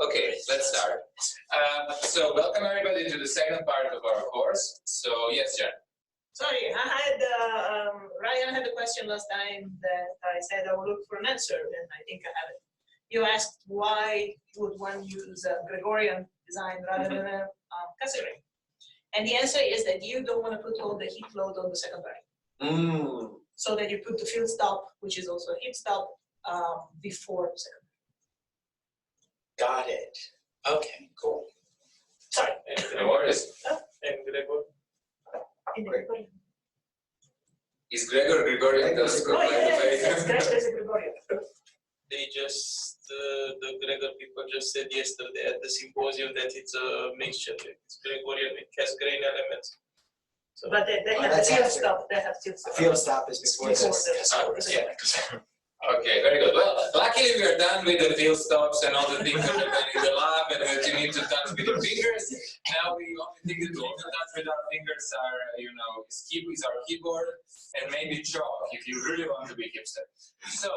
Okay, let's start. So welcome everybody to the second part of our course. So yes, Jen. Sorry, I had Ryan had a question last time that I said I will look for an answer, and I think I have it. You asked why would one use a Gregorian design rather than a Cassidy, and the answer is that you don't want to put all the heat load on the secondary, so that you put the field stop, which is also a heat stop, before the secondary. Got it. Okay, cool. Sorry. No worries. In the Gregorian. Is Gregorian telescope Oh yes, Gregor is a Gregorian. They just, the Gregor people just said yesterday at the symposium that it's a mixture. It's Gregorian, it has grain elements. So, But they have the field stop. They have field stop. Field stop is before the Yeah. Okay, very good. Well, luckily we are done with the field stops and all the things that are done in the lab and that you need to touch with your fingers. Now the only thing that we need to touch with our fingers are, is our keyboard and maybe chalk if you really want to be hipster. So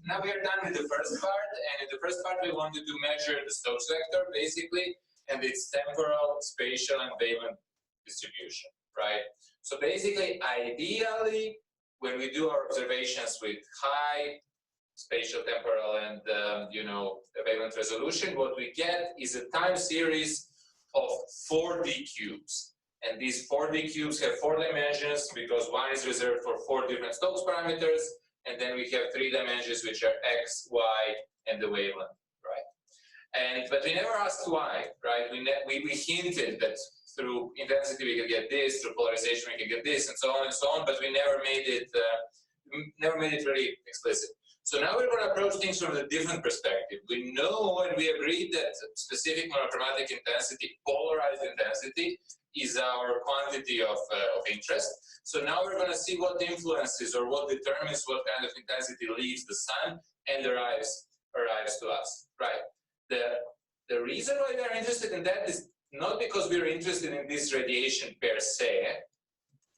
now we are done with the first part, and in the first part we wanted to measure the Stokes vector basically and its temporal, spatial, and wavelength distribution, right? So basically, ideally, when we do our observations with high spatial, temporal, and wavelength resolution, what we get is a time series of 4D cubes. And these 4D cubes have 4 dimensions because one is reserved for 4 different Stokes parameters, and then we have 3 dimensions which are x, y, and the wavelength, right? But we never asked why, right? We hinted that through intensity we could get this, through polarization we could get this, and so on, but we never made it really explicit. So now we're going to approach things from a different perspective. We know and we agreed that specific monochromatic intensity, polarized intensity, is our quantity of interest. So now we're going to see what influences or what determines what kind of intensity leaves the sun and arrives to us, right? The reason why we are interested in that is not because we're interested in this radiation per se,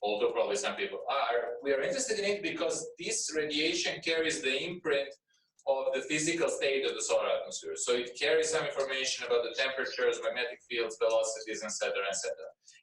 although probably some people are. We are interested in it because this radiation carries the imprint of the physical state of the solar atmosphere. So it carries some information about the temperatures, magnetic fields, velocities, etc., etc.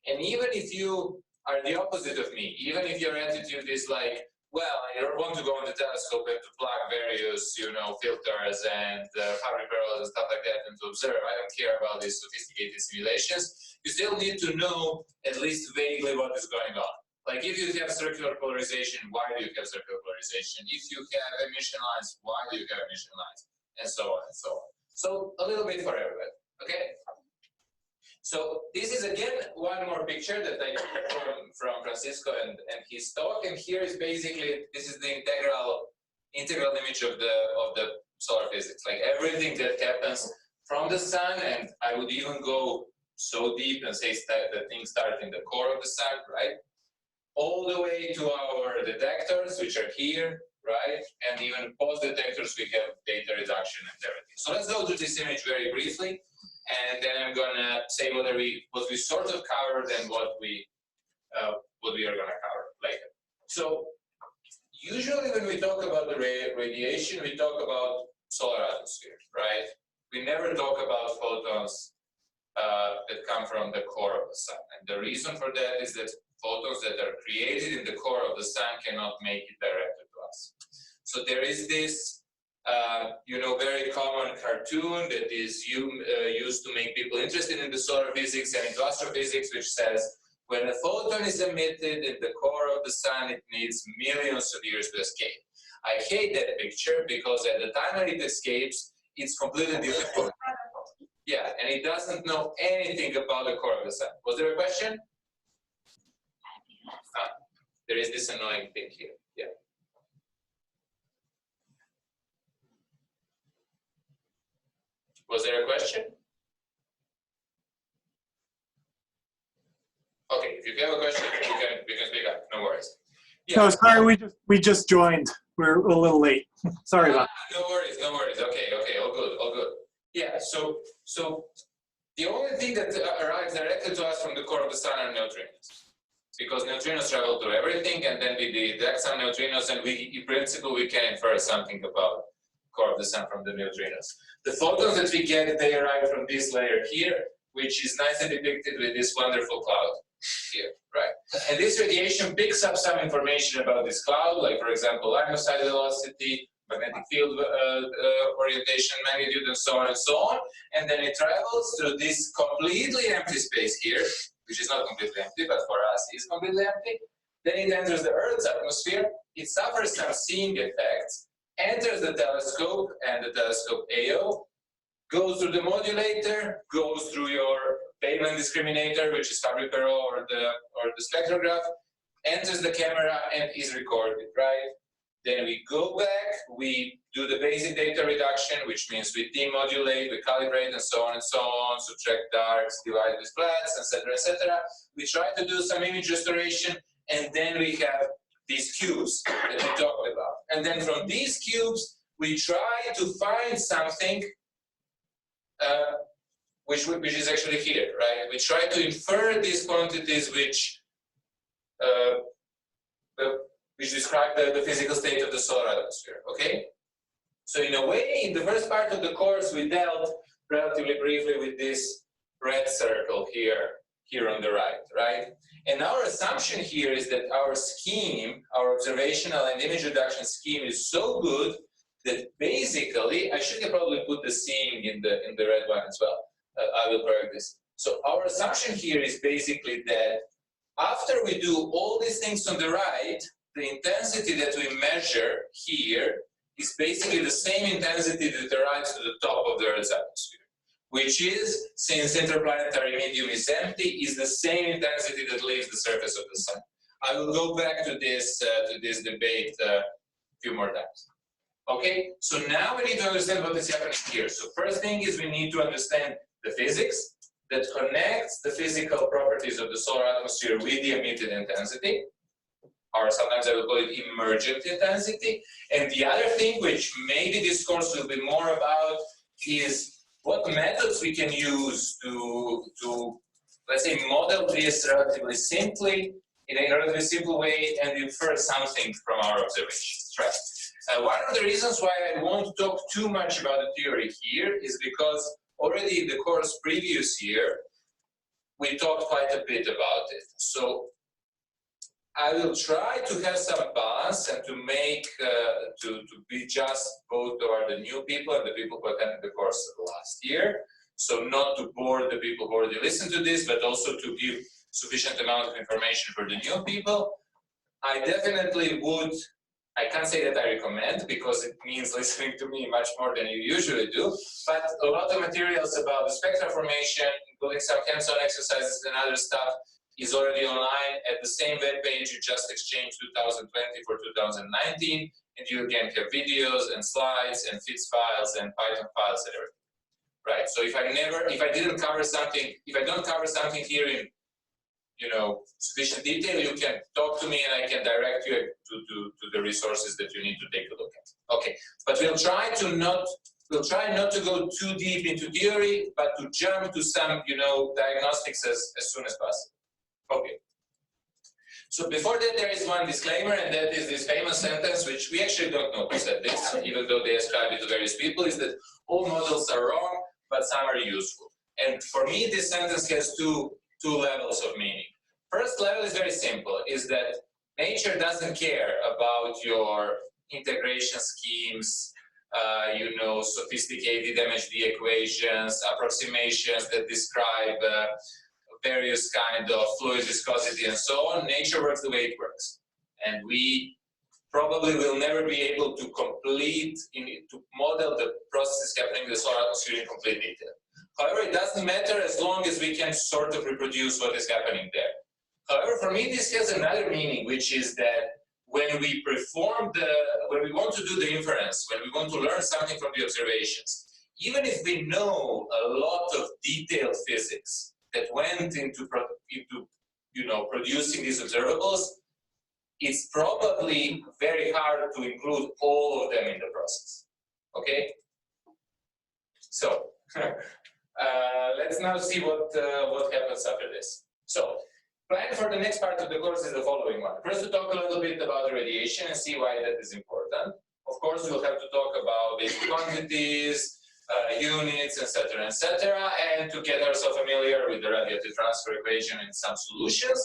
And even if you are the opposite of me, even if your attitude is like, well, I want to go on the telescope and to plug various, filters and Hubble parallels and stuff like that and to observe. I don't care about these sophisticated simulations. You still need to know at least vaguely what is going on. Like if you have circular polarization, why do you have circular polarization? If you have emission lines, why do you have emission lines? And so on and so on. So a little bit for everybody, okay? So this is again one more picture that I took from Francisco and his talk, and here is basically this is the integral image of the solar physics, like everything that happens from the sun, and I would even go so deep and say that things start in the core of the sun, right? All the way to our detectors, which are here, right? And even post detectors, we have data reduction and everything. So let's go through this image very briefly. And then I'm gonna say what we sort of covered and what we are gonna cover later. So usually when we talk about the radiation, we talk about solar atmosphere, right? We never talk about photons that come from the core of the sun. And the reason for that is that photons that are created in the core of the sun cannot make it directly to us. So there is this very common cartoon that is used to make people interested in the solar physics and into astrophysics, which says when a photon is emitted in the core of the sun, it needs millions of years to escape. I hate that picture because at the time that it escapes, it's completely different. Yeah, and it doesn't know anything about the core of the sun. Was there a question? There is this annoying thing here. Yeah. Was there a question? Okay, if you have a question, we can speak up. No worries. Yeah. No, sorry, we just joined. We're a little late. Sorry about that. No worries, no worries. Okay, all good, all good. Yeah. So the only thing that arrives directly to us from the core of the sun are neutrinos, because neutrinos travel through everything, and then we detect some neutrinos, and in principle we can infer something about core of the sun from the neutrinos. The photons that we get, they arrive from this layer here, which is nicely depicted with this wonderful cloud here, right? And this radiation picks up some information about this cloud, like, for example, line of sight velocity, magnetic field orientation, magnitude, and so on, and then it travels through this completely empty space here, which is not completely empty, but for us is completely empty. Then it enters the Earth's atmosphere, it suffers some seeing effects, enters the telescope and the telescope AO, goes through the modulator, goes through your Bayesian discriminator, which is Fabry-Perot or the spectrograph, enters the camera and is recorded, right? Then we go back, we do the basic data reduction, which means we demodulate, we calibrate, and so on, subtract darks, divide with flats, etc., etc. We try to do some image restoration, and then we have these cubes that we talked about. And then from these cubes, we try to find something which is actually here, right? We try to infer these quantities which describe the physical state of the solar atmosphere, okay? So in a way, in the first part of the course, we dealt relatively briefly with this red circle here on the right? And our assumption here is that our scheme, our observational and image reduction scheme is so good that basically, I should have probably put the seeing in the red one as well. I will correct this. So our assumption here is basically that after we do all these things on the right, the intensity that we measure here is basically the same intensity that arrives to the top of the Earth's atmosphere, which is, since interplanetary medium is empty, is the same intensity that leaves the surface of the sun. I will go back to this debate a few more times. Okay, so now we need to understand what is happening here. So first thing is we need to understand the physics that connects the physical properties of the solar atmosphere with the emitted intensity, or sometimes I will call it emergent intensity. And the other thing, which maybe this course will be more about, is what methods we can use to let's say, model this relatively simply, in a relatively simple way, and infer something from our observations, right? One of the reasons why I won't talk too much about the theory here is because already in the course previous year, we talked quite a bit about it. So I will try to have some balance and to make, to be just both toward the new people and the people who attended the course last year. So not to bore the people who already listened to this, but also to give sufficient amount of information for the new people. I definitely would, I can't say that I recommend because it means listening to me much more than you usually do, but a lot of materials about the spectral formation, including some hands-on exercises and other stuff, is already online at the same web page. You just exchange 2020 for 2019, and you again have videos and slides and FITS files and Python files and everything. Right. So if I didn't cover something, if I don't cover something here in, sufficient detail, you can talk to me and I can direct you to the resources that you need to take a look at. Okay. But we'll try not to go too deep into theory, but to jump to some, diagnostics as soon as possible. Okay. So before that, there is one disclaimer, and that is this famous sentence, which we actually don't know who said this, even though they ascribe it to various people, is that all models are wrong, but some are useful. And for me, this sentence has two levels of meaning. First level is very simple, is that nature doesn't care about your integration schemes, sophisticated MHD equations, approximations that describe various kind of fluid viscosity and so on. Nature works the way it works. And we probably will never be able to to model the processes happening in the solar atmosphere in complete detail. However, it doesn't matter as long as we can sort of reproduce what is happening there. However, for me, this has another meaning, which is that when we when we want to do the inference, when we want to learn something from the observations, even if we know a lot of detailed physics that went into producing these observables, it's probably very hard to include all of them in the process. Okay? So let's now see what happens after this. So plan for the next part of the course is the following one. First, to talk a little bit about radiation and see why that is important. of course, we'll have to talk about basic quantities, units, etc., etc., and to get ourselves familiar with the radiative transfer equation and some solutions.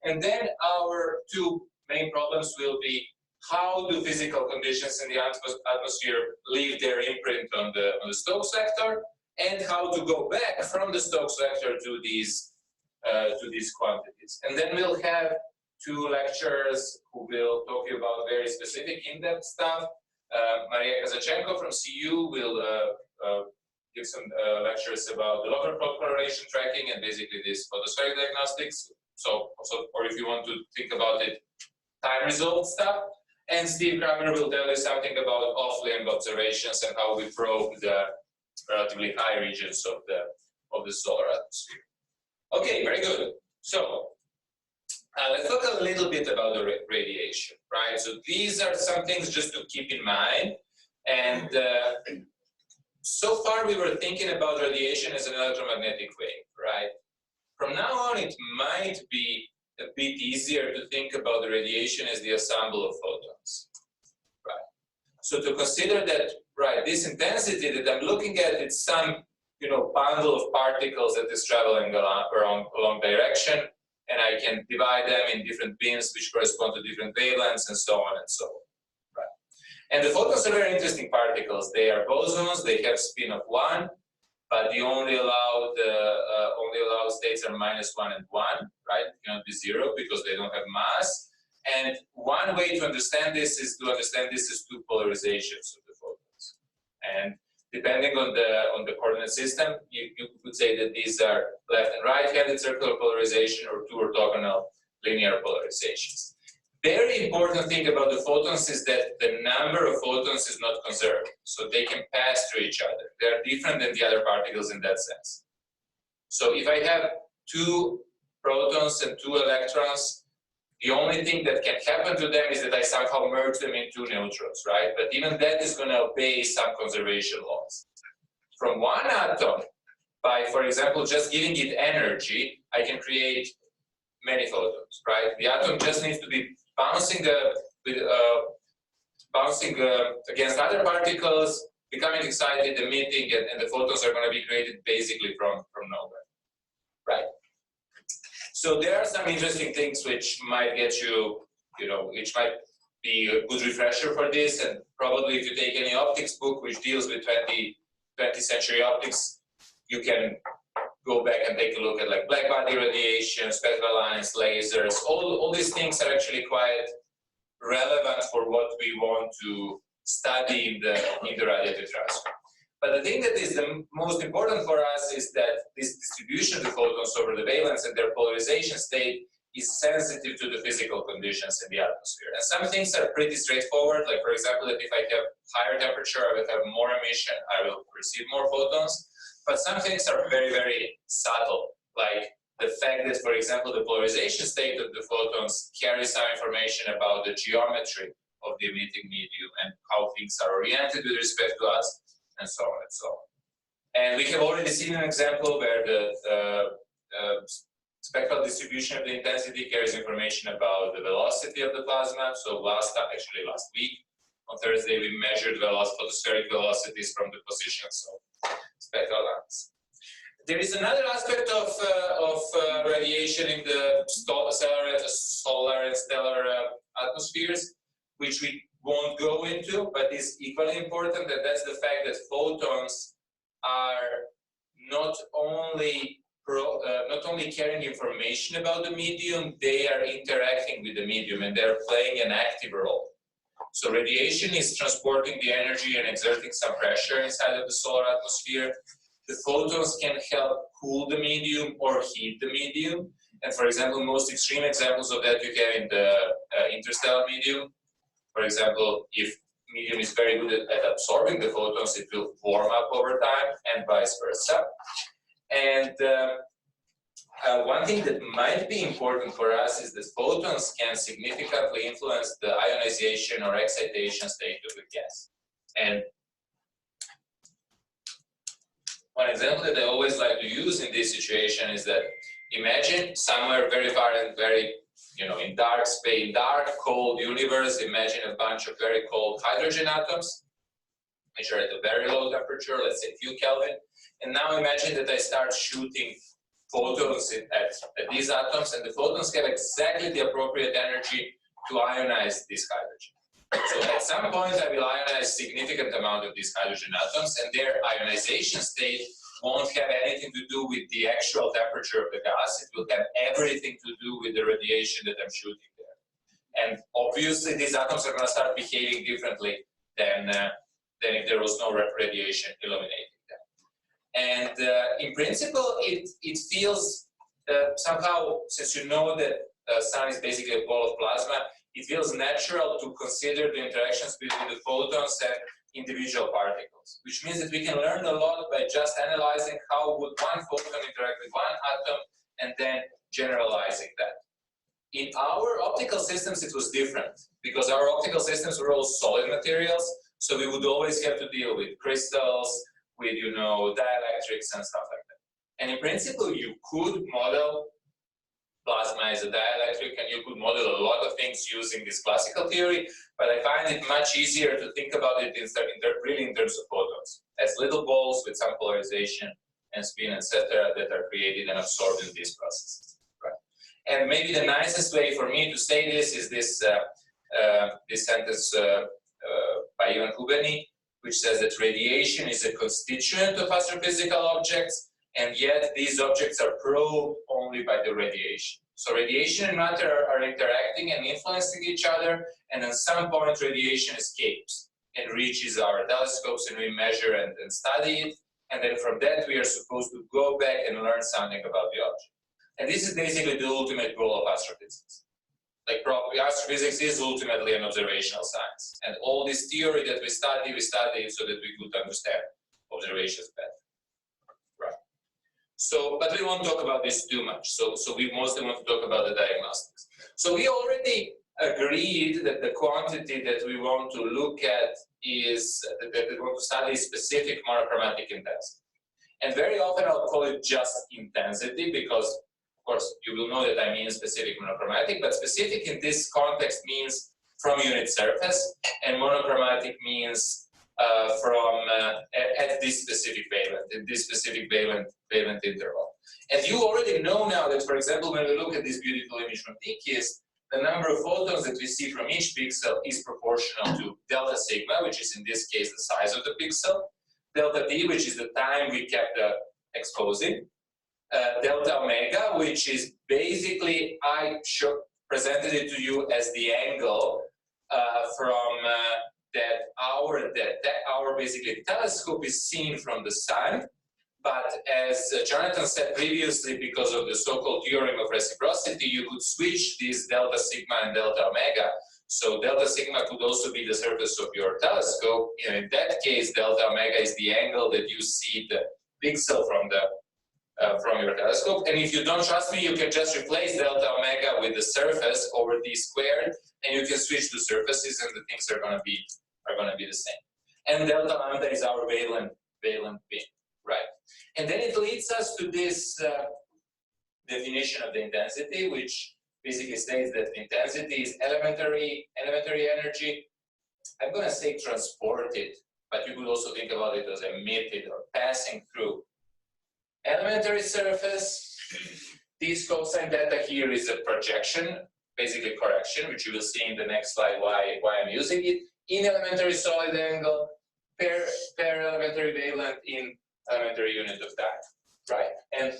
And then our two main problems will be how do physical conditions in the atmosphere leave their imprint on the Stokes vector, and how to go back from the Stokes vector to these quantities. And then we'll have two lecturers who will talk to you about very specific in-depth stuff. Maria Kazachenko from CU will give some lectures about the local coloration tracking and basically this photospheric diagnostics. So, or if you want to think about it, time result stuff. And Steve Kramer will tell you something about off-limb observations and how we probe the relatively high regions of the solar atmosphere. Okay, very good. So let's talk a little bit about the radiation, right? So these are some things just to keep in mind. And so far we were thinking about radiation as an electromagnetic wave, right? From now on, it might be a bit easier to think about the radiation as the ensemble of photons, right? So to consider that, right, this intensity that I'm looking at, it's some, bundle of particles that is traveling along direction, and I can divide them in different beams which correspond to different wavelengths and so on and so on, right? And the photons are very interesting particles. They are bosons, they have spin of 1, but the only allowed states are -1 and 1, right? It cannot be 0 because they don't have mass. And one way to understand this is to understand this as two polarizations of the photons. And depending on the coordinate system, you could say that these are left and right-handed circular polarization or two orthogonal linear polarizations. Very important thing about the photons is that the number of photons is not conserved, so they can pass through each other. They are different than the other particles in that sense. So if I have 2 protons and 2 electrons, the only thing that can happen to them is that I somehow merge them into neutrons, right? But even that is going to obey some conservation laws. From one atom, by, for example, just giving it energy, I can create many photons, right? The atom just needs to be bouncing against other particles, becoming excited, emitting, and the photons are going to be created basically from nowhere, right? So there are some interesting things which might get you, which might be a good refresher for this. And probably if you take any optics book which deals with 20th century optics, you can go back and take a look at like black body radiation, spectral lines, lasers. All these things are actually quite relevant for what we want to study in the radiative transfer. But the thing that is the most important for us is that this distribution of the photons over the valence and their polarization state is sensitive to the physical conditions in the atmosphere. And some things are pretty straightforward, like for example, that if I have higher temperature, I will have more emission, I will receive more photons. But some things are very, very subtle, like the fact that, for example, the polarization state of the photons carries some information about the geometry of the emitting medium and how things are oriented with respect to us, and so on and so on. And we have already seen an example where the spectral distribution of the intensity carries information about the velocity of the plasma. So last week, on Thursday, we measured photospheric velocities from the positions of spectral lines. There is another aspect of radiation in the solar and stellar atmospheres, which we won't go into, but is equally important, and that's the fact that photons are not only carrying information about the medium, they are interacting with the medium and they're playing an active role. So radiation is transporting the energy and exerting some pressure inside of the solar atmosphere. The photons can help cool the medium or heat the medium. And for example, most extreme examples of that you have in the interstellar medium. For example, if medium is very good at absorbing the photons, it will warm up over time and vice versa. And one thing that might be important for us is that photons can significantly influence the ionization or excitation state of the gas. And one example that I always like to use in this situation is that imagine somewhere very far and very in dark space, dark, cold universe, imagine a bunch of very cold hydrogen atoms, which are at a very low temperature, let's say a few Kelvin. And now imagine that I start shooting photons at these atoms, and the photons have exactly the appropriate energy to ionize this hydrogen. So at some point I will ionize significant amount of these hydrogen atoms, and their ionization state won't have anything to do with the actual temperature of the gas. It will have everything to do with the radiation that I'm shooting there. And obviously these atoms are going to start behaving differently than if there was no radiation illuminating them. And in principle, it feels somehow, since you know that sun is basically a ball of plasma, it feels natural to consider the interactions between the photons and individual particles, which means that we can learn a lot by just analyzing how would one photon interact with one atom and then generalizing that. In our optical systems, it was different because our optical systems were all solid materials, so we would always have to deal with crystals, with dielectrics and stuff like that. And in principle, you could model plasma as a dielectric, and you could model a lot of things using this classical theory, but I find it much easier to think about it really in terms of photons, as little balls with some polarization and spin, etc., that are created and absorbed in these processes. Right? And maybe the nicest way for me to say this is this sentence by Ivan Hubeny, which says that radiation is a constituent of astrophysical objects, and yet these objects are probed only by the radiation. So radiation and matter are interacting and influencing each other, and at some point radiation escapes and reaches our telescopes, and we measure and study it, and then from that we are supposed to go back and learn something about the object. And this is basically the ultimate goal of astrophysics. Like probably astrophysics is ultimately an observational science, and all this theory that we study it so that we could understand observations better. So, but we won't talk about this too much. So we mostly want to talk about the diagnostics. So we already agreed that the quantity that we want to look at is, that we want to study specific monochromatic intensity. And very often I'll call it just intensity because, of course, you will know that I mean specific monochromatic, but specific in this context means from unit surface, and monochromatic means at this specific wavelength, in this specific wavelength interval. And you already know now that, for example, when we look at this beautiful image from TKIS, the number of photons that we see from each pixel is proportional to delta sigma, which is in this case the size of the pixel, delta t, which is the time we kept exposing, delta omega, which is basically, I presented it to you as the angle from that our basically telescope is seen from the sun, but as Jonathan said previously, because of the so-called theorem of reciprocity, you could switch these delta sigma and delta omega. So delta sigma could also be the surface of your telescope. In that case, delta omega is the angle that you see the pixel from your telescope. And if you don't trust me, you can just replace delta omega with the surface over d squared, and you can switch to surfaces, and the things are going to be the same. And delta lambda is our valent beam, right? And then it leads us to this definition of the intensity, which basically states that intensity is elementary energy. I'm going to say transported, but you could also think about it as emitted or passing through elementary surface. This cosine theta here is a projection, basically correction, which you will see in the next slide why I'm using it, in elementary solid angle, per elementary wavelength in elementary unit of time, right? And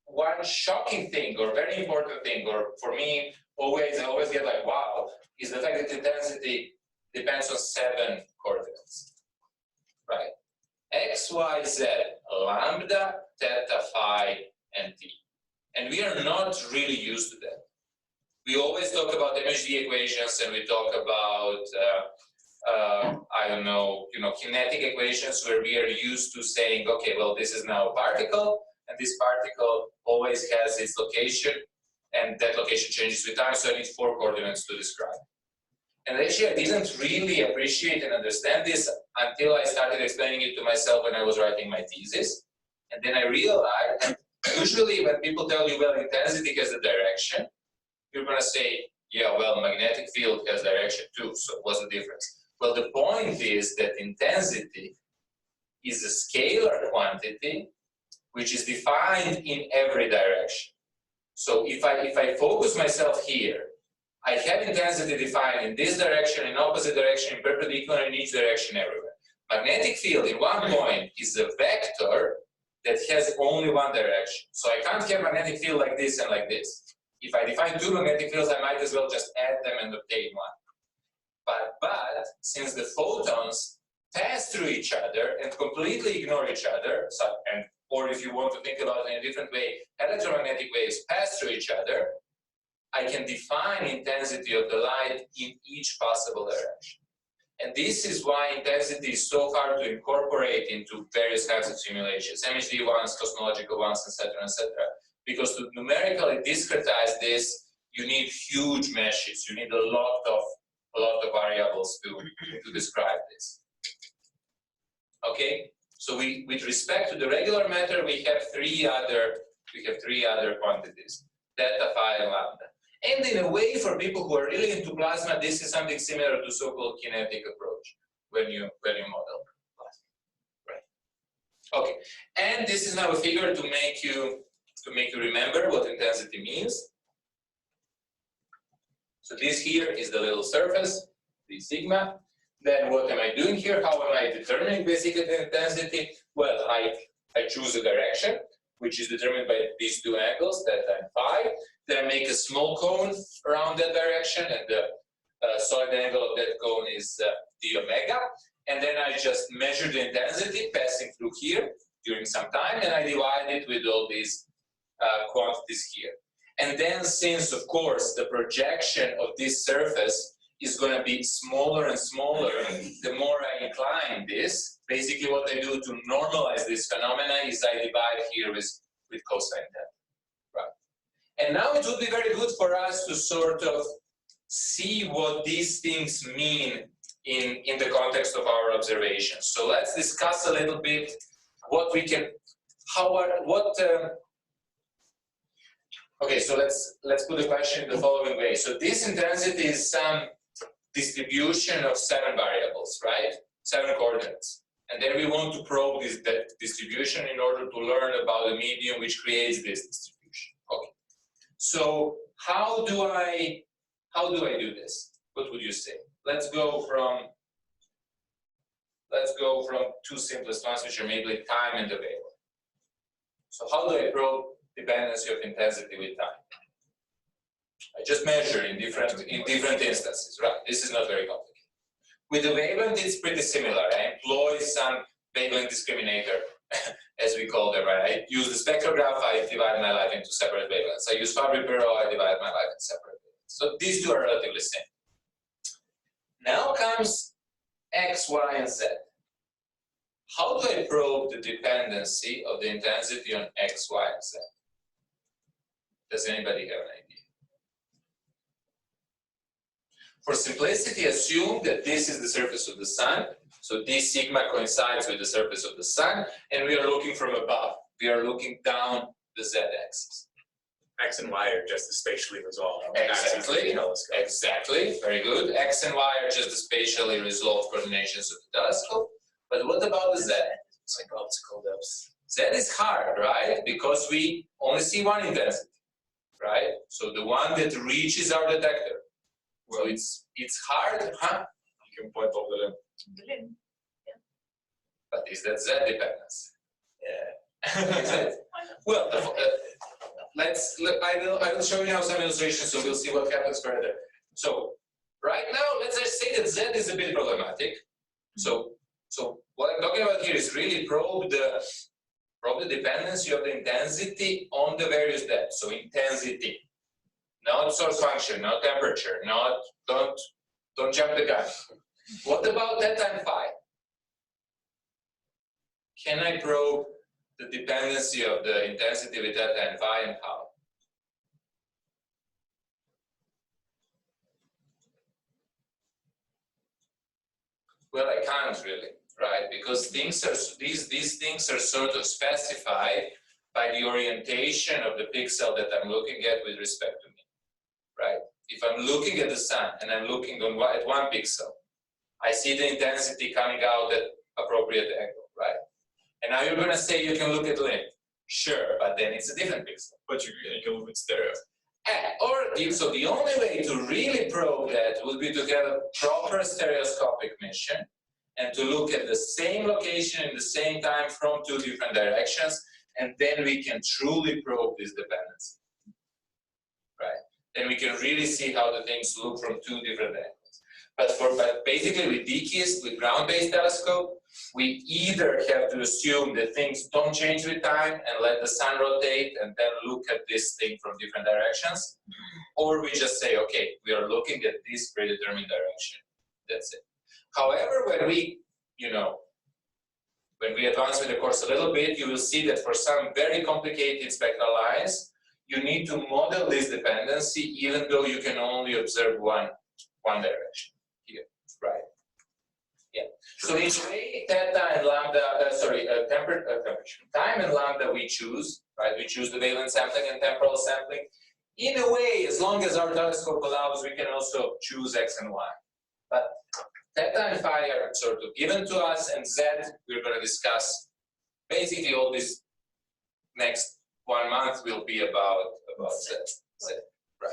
one shocking thing, or very important thing, or for me, I always get like, wow, is the fact that intensity depends on 7 coordinates, right? X, Y, Z, lambda, theta, phi, and t. And we are not really used to that. We always talk about MHD equations, and we talk about, I don't know, kinetic equations, where we are used to saying, okay, well, this is now a particle, and this particle always has its location, and that location changes with time, so I need 4 coordinates to describe. And actually, I didn't really appreciate and understand this until I started explaining it to myself when I was writing my thesis. And then I realized, usually when people tell you, well, intensity has a direction, you're going to say, yeah, well, magnetic field has direction too, so what's the difference? Well, the point is that intensity is a scalar quantity which is defined in every direction. So if I focus myself here, I have intensity defined in this direction, in opposite direction, in perpendicular, in each direction, everywhere. Magnetic field in one point is a vector that has only one direction. So I can't have magnetic field like this and like this. If I define two magnetic fields, I might as well just add them and obtain one. But since the photons pass through each other and completely ignore each other, or if you want to think about it in a different way, electromagnetic waves pass through each other, I can define intensity of the light in each possible direction. And this is why intensity is so hard to incorporate into various kinds of simulations, MHD ones, cosmological ones, etc., etc. Because to numerically discretize this, you need huge meshes. You need a lot of variables to describe this. Okay, so with respect to the regular matter, we have three other quantities: delta, phi, and lambda. And in a way, for people who are really into plasma, this is something similar to so-called kinetic approach when you model plasma, right? Okay, and this is now a figure to make you remember what intensity means. So this here is the little surface, the sigma. Then what am I doing here? How am I determining basically the intensity? Well, I choose a direction, which is determined by these two angles, delta and phi. Then I make a small cone around that direction, and the solid angle of that cone is d omega. And then I just measure the intensity passing through here during some time, and I divide it with all these quantities here. And then, since of course the projection of this surface is going to be smaller and smaller the more I incline this, basically what I do to normalize this phenomena is I divide here with cosine theta. Right. And now it would be very good for us to sort of see what these things mean in the context of our observations. So let's discuss a little bit what we can, okay, so let's put the question in the following way. So this intensity is some distribution of 7 variables, right? 7 coordinates. And then we want to probe that distribution in order to learn about the medium which creates this distribution. Okay. So how do I do this? What would you say? Let's go from two simplest ones, which are maybe time and the wavelength. So how do I probe dependency of intensity with time? I just measure in different instances, right? This is not very complicated. With the wavelength, it's pretty similar. I employ some wavelength discriminator, as we call them, right? I use the spectrograph, I divide my light into separate wavelengths. I use Fabry-Perot, I divide my light into separate wavelengths. So these two are relatively same. Now comes X, Y, and Z. How do I probe the dependency of the intensity on X, Y, and Z? Does anybody have an idea? For simplicity, assume that this is the surface of the sun. So this sigma coincides with the surface of the sun, and we are looking from above. We are looking down the z-axis. X and Y are just the spatially resolved. Exactly. Exactly. Very good. X and Y are just the spatially resolved coordinations of the telescope. But what about the Z? It's like optical depths. Z is hard, right? Because we only see one intensity, right? So the one that reaches our detector. So it's hard, huh? You can point over them. But is that Z dependence? Yeah. Is it? Well, I will show you now some illustrations, so we'll see what happens further. So right now, let's just say that Z is a bit problematic. So what I'm talking about here is really probe the dependency of the intensity on the various depths. So intensity, not source function, not temperature, not don't jump the gun. What about theta and phi? Can I probe the dependency of the intensity with theta and phi, and how? Well, I can't really, right? Because these things are sort of specified by the orientation of the pixel that I'm looking at with respect to me. right? If I'm looking at the sun and I'm looking at one pixel, I see the intensity coming out at appropriate angle, right? And now you're gonna say you can look at limb. Sure, but then it's a different pixel. But you can move it stereo. So the only way to really probe that would be to have a proper stereoscopic mission and to look at the same location in the same time from two different directions, and then we can truly probe this dependency, right? Then we can really see how the things look from two different angles. But basically with DKIST, with ground-based telescope, we either have to assume that things don't change with time and let the sun rotate and then look at this thing from different directions, or we just say, okay, we are looking at this predetermined direction. That's it. However, when we advance with the course a little bit, you will see that for some very complicated spectral lines, you need to model this dependency even though you can only observe one direction here, right? Yeah. So in a way, theta and lambda, time and lambda we choose, right? We choose the valence sampling and temporal sampling. In a way, as long as our telescope allows, we can also choose X and Y. But theta and phi are sort of given to us, and Z, we're going to discuss basically all this next 1 month will be about Z, right?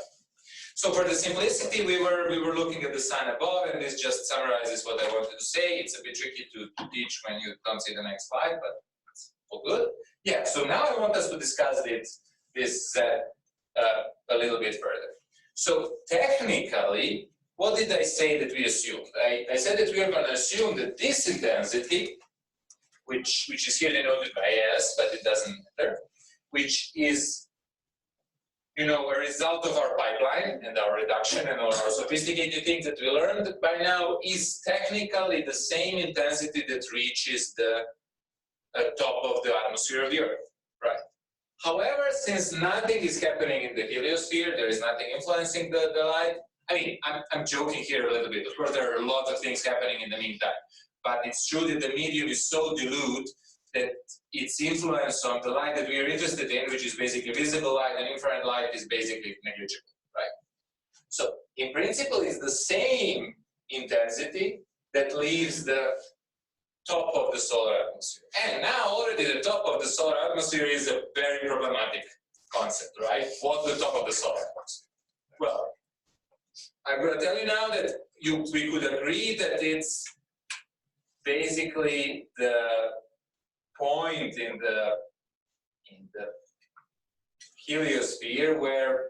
So for the simplicity, we were looking at the sun above, and this just summarizes what I wanted to say. It's a bit tricky to teach when you don't see the next slide, but it's all good. Yeah, so now I want us to discuss this a little bit further. So technically, what did I say that we assumed? I said that we are going to assume that this intensity, which is here denoted by S, but it doesn't matter, which is a result of our pipeline and our reduction and all our sophisticated things that we learned by now, is technically the same intensity that reaches the top of the atmosphere of the Earth, right? However, since nothing is happening in the heliosphere, there is nothing influencing the light. I mean, I'm joking here a little bit. Of course, there are a lot of things happening in the meantime, but it's true that the medium is so dilute that its influence on the light that we are interested in, which is basically visible light and infrared light, is basically negligible, right? So, in principle, it's the same intensity that leaves the top of the solar atmosphere. And now, already the top of the solar atmosphere is a very problematic concept, right? What's the top of the solar atmosphere? Well, I'm going to tell you now that we could agree that it's basically the point in the heliosphere where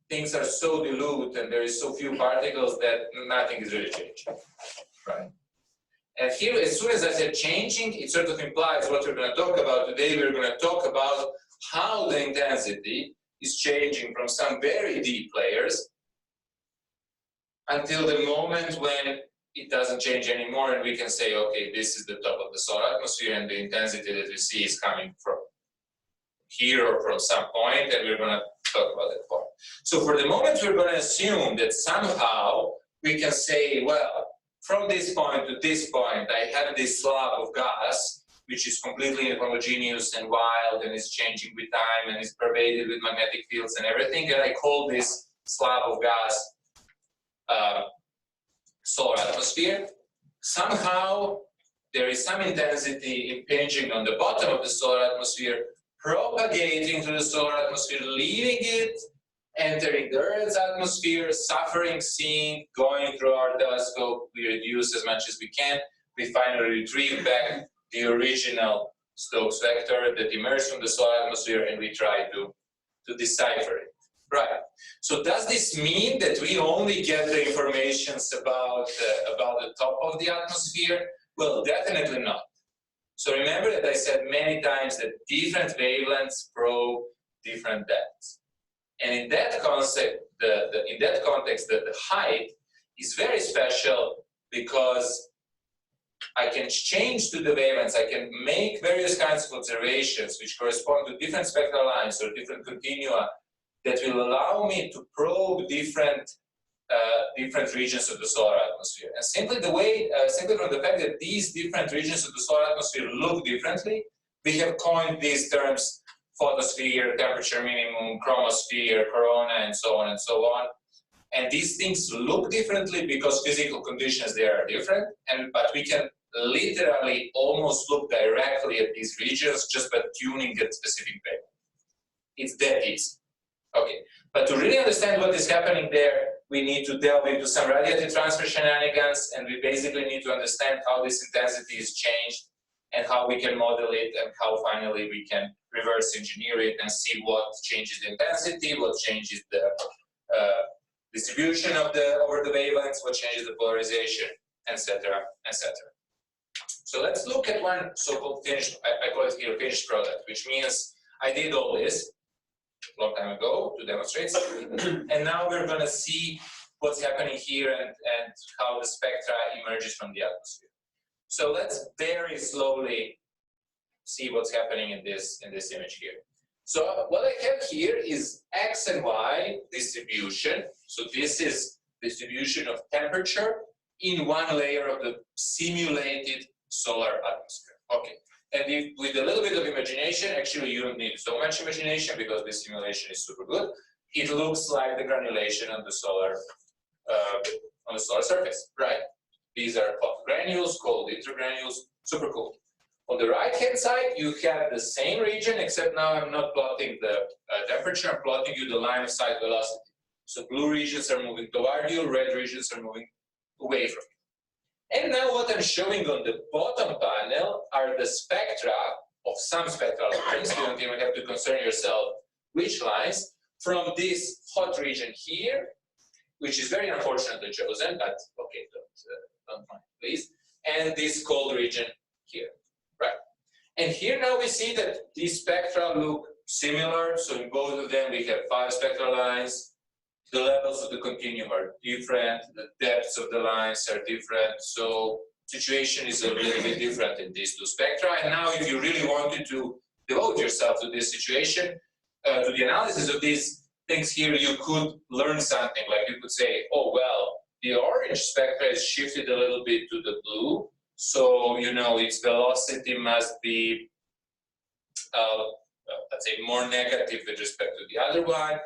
things are so dilute and there is so few particles that nothing is really changing, right? And here, as soon as I said changing, it sort of implies what we're going to talk about today. We're going to talk about how the intensity is changing from some very deep layers until the moment when it doesn't change anymore, and we can say, okay, this is the top of the solar atmosphere, and the intensity that we see is coming from here or from some point, and we're going to talk about that point. So for the moment, we're going to assume that somehow we can say, well, from this point to this point, I have this slab of gas, which is completely homogeneous and wild, and is changing with time, and is pervaded with magnetic fields and everything, and I call this slab of gas solar atmosphere. Somehow there is some intensity impinging on the bottom of the solar atmosphere, propagating to the solar atmosphere, leaving it, entering the Earth's atmosphere, suffering, seeing, going through our telescope. We reduce as much as we can. We finally retrieve back the original Stokes vector that emerged from the solar atmosphere, and we try to decipher it. Right. So does this mean that we only get the information about the top of the atmosphere? Well, definitely not. So remember that I said many times that different wavelengths probe different depths. And in that concept, in that context, the height is very special because I can change to the wavelengths. I can make various kinds of observations which correspond to different spectral lines or different continua that will allow me to probe different regions of the solar atmosphere. And simply from the fact that these different regions of the solar atmosphere look differently, we have coined these terms photosphere, temperature minimum, chromosphere, corona, and so on and so on. And these things look differently because physical conditions there are different, but we can literally almost look directly at these regions just by tuning a specific value. It's that easy. Okay, but to really understand what is happening there, we need to delve into some radiative transfer shenanigans, and we basically need to understand how this intensity is changed and how we can model it, and how finally we can reverse engineer it and see what changes the intensity, what changes the distribution of over the wavelengths, what changes the polarization, etc., etc. So let's look at one so-called finished, I call it here finished product, which means I did all this a long time ago to demonstrate something, and now we're going to see what's happening here and how the spectra emerges from the atmosphere. So let's very slowly see what's happening in this image here. So what I have here is X and Y distribution. So this is distribution of temperature in one layer of the simulated solar atmosphere. Okay. And if, with a little bit of imagination, actually you don't need so much imagination because this simulation is super good. It looks like the granulation on the solar surface, right? These are hot granules called intergranules, super cool. On the right-hand side, you have the same region, except now I'm not plotting the temperature, I'm plotting you the line of sight velocity. So blue regions are moving toward you, red regions are moving away from you. And now what I'm showing on the bottom panel are the spectra of some spectral lines. You don't even have to concern yourself which lines, from this hot region here, which is very unfortunately chosen, but okay, don't mind, please, and this cold region here, right? And here now we see that these spectra look similar, so in both of them we have 5 spectral lines. The levels of the continuum are different, the depths of the lines are different, so situation is a little bit different in these 2 spectra. And now if you really wanted to devote yourself to this situation, to the analysis of these things here, you could learn something, like you could say, oh well, the orange spectra is shifted a little bit to the blue, so you know its velocity must be, let's say, more negative with respect to the other one.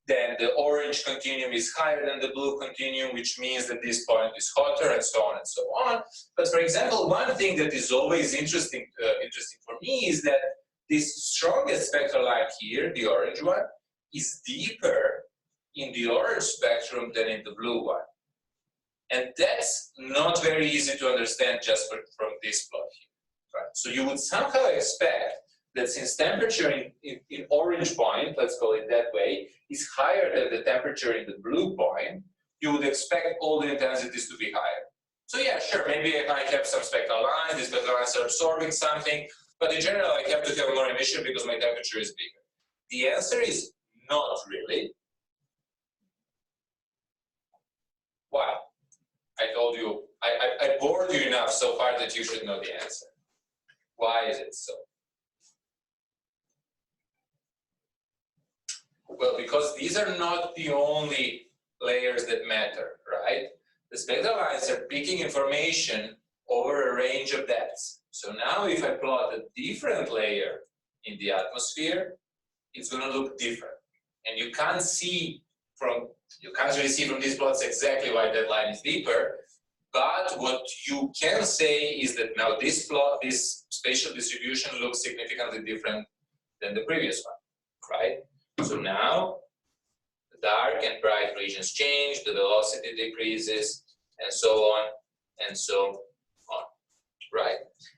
Then the orange continuum is higher than the blue continuum, which means that this point is hotter, and so on and so on. But for example, one thing that is always interesting for me is that this strongest spectral line here, the orange one, is deeper in the orange spectrum than in the blue one. And that's not very easy to understand just from this plot here. Right? So you would somehow expect that since temperature in orange point, let's call it that way, is higher than the temperature in the blue point, you would expect all the intensities to be higher. So yeah, sure, maybe I have some spectral lines, these spectral lines are absorbing something, but in general I have to have more emission because my temperature is bigger. The answer is not really. Wow, I told you, I bored you enough so far that you should know the answer. Why is it so? Well, because these are not the only layers that matter, right? The spectral lines are picking information over a range of depths. So now if I plot a different layer in the atmosphere, it's going to look different. And you can't really see from these plots exactly why that line is deeper, but what you can say is that now this plot, this spatial distribution looks significantly different than the previous one, right? So now the dark and bright regions change, the velocity decreases, and so on and so on, right?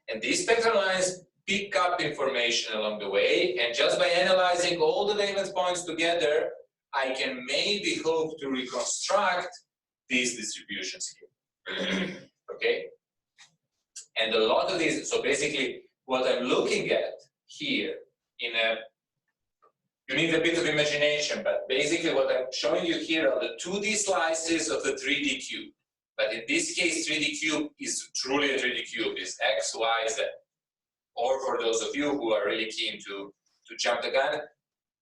And these spectral lines pick up information along the way, and just by analyzing all the wavelength points together, I can maybe hope to reconstruct these distributions here. Okay? And a lot of these, so basically what I'm looking at here you need a bit of imagination, but basically what I'm showing you here are the 2D slices of the 3D cube. But in this case, 3D cube is truly a 3D cube, it's X, Y, Z. Or for those of you who are really keen to jump the gun,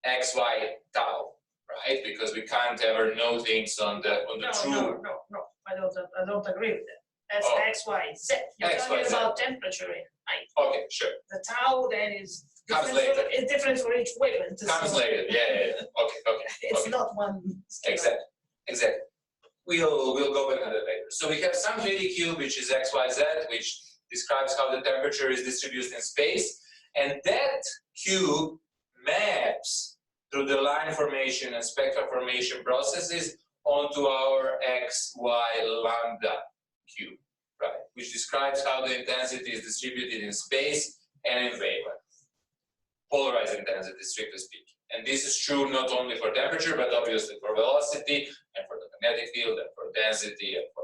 X, Y, tau, right? Because we can't ever know things on the true. No. I don't agree with that. That's X, Y, Z. You're X, talking Y, Z. about temperature in height. Okay, sure. The tau then is Comes later. It's different for each wavelength. Comes later. Yeah. Okay. It's okay. not one scale. Exactly. We'll go back on that later. So we have some 3D cube, which is XYZ, which describes how the temperature is distributed in space, and that cube maps through the line formation and spectral formation processes onto our XY lambda cube, right? Which describes how the intensity is distributed in space and in wavelength. Polarized intensity, strictly speaking. And this is true not only for temperature, but obviously for velocity, and for the magnetic field, and for density, and for.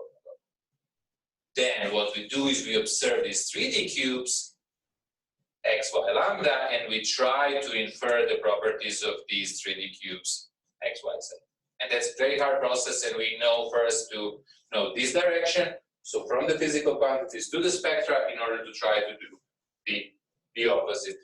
Then what we do is we observe these 3D cubes, XY lambda, and we try to infer the properties of these 3D cubes, XYZ. And that's a very hard process, and we know first to know this direction, so from the physical quantities to the spectra, in order to try to do the opposite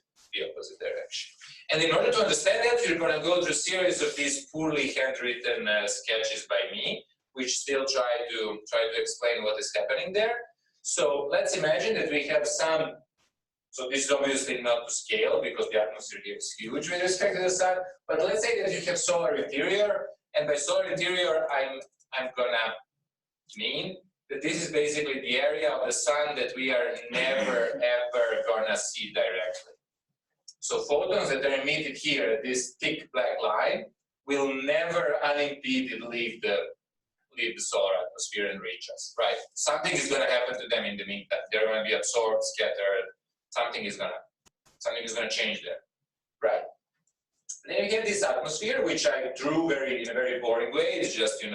direction. And in order to understand that, you're going to go through a series of these poorly handwritten sketches by me, which still try to explain what is happening there. So let's imagine that we have some. So this is obviously not to scale because the atmosphere here is huge with respect to the sun. But let's say that you have solar interior, and by solar interior, I'm gonna mean that this is basically the area of the sun that we are never ever gonna see directly. So photons that are emitted here, this thick black line, will never unimpeded leave the solar atmosphere and reach us, right? Something is going to happen to them in the meantime. They're going to be absorbed, scattered. Something is going to change there, right? Then you have this atmosphere, which I drew in a very boring way. It's just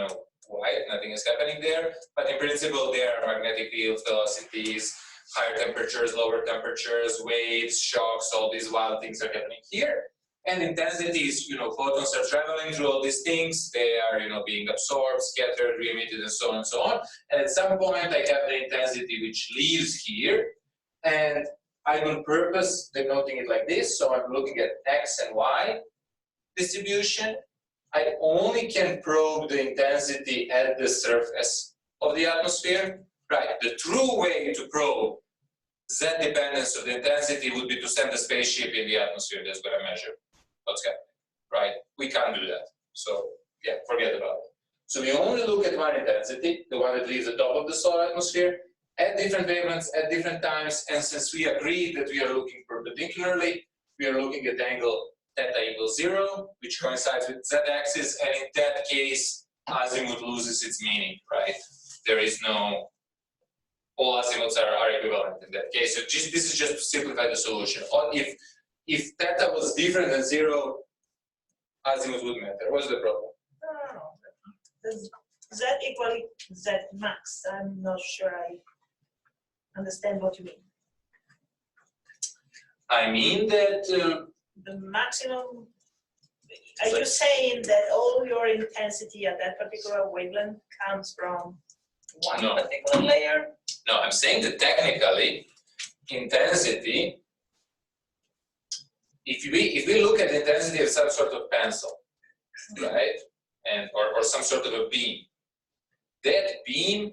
white, nothing is happening there. But in principle, there are magnetic fields, velocities, higher temperatures, lower temperatures, waves, shocks. All these wild things are happening here. And intensities, photons are traveling through all these things. They are, being absorbed, scattered, re-emitted, and so on and so on. And at some point, I have the intensity which leaves here. And I'm on purpose denoting it like this. So I'm looking at X and Y distribution. I only can probe the intensity at the surface of the atmosphere. Right. The true way to probe Z dependence of the intensity would be to send a spaceship in the atmosphere that's going to measure what's happening, right? We can't do that. So, yeah, forget about it. So we only look at one intensity, the one that leaves the top of the solar atmosphere, at different wavelengths, at different times, and since we agreed that we are looking perpendicularly, we are looking at angle theta equals 0, which coincides with z-axis, and in that case, azimuth loses its meaning, right? There is no, all azimuths are equivalent in that case. So this is just to simplify the solution. Or if theta was different than 0, azimuth wouldn't matter. What's the problem? No. Z equally Z max. I'm not sure I understand what you mean. I mean that The maximum, are you saying that all your intensity at that particular wavelength comes from one No. particular layer? no, I'm saying that technically intensity. If we look at the intensity of some sort of pencil, right, and or some sort of a beam, that beam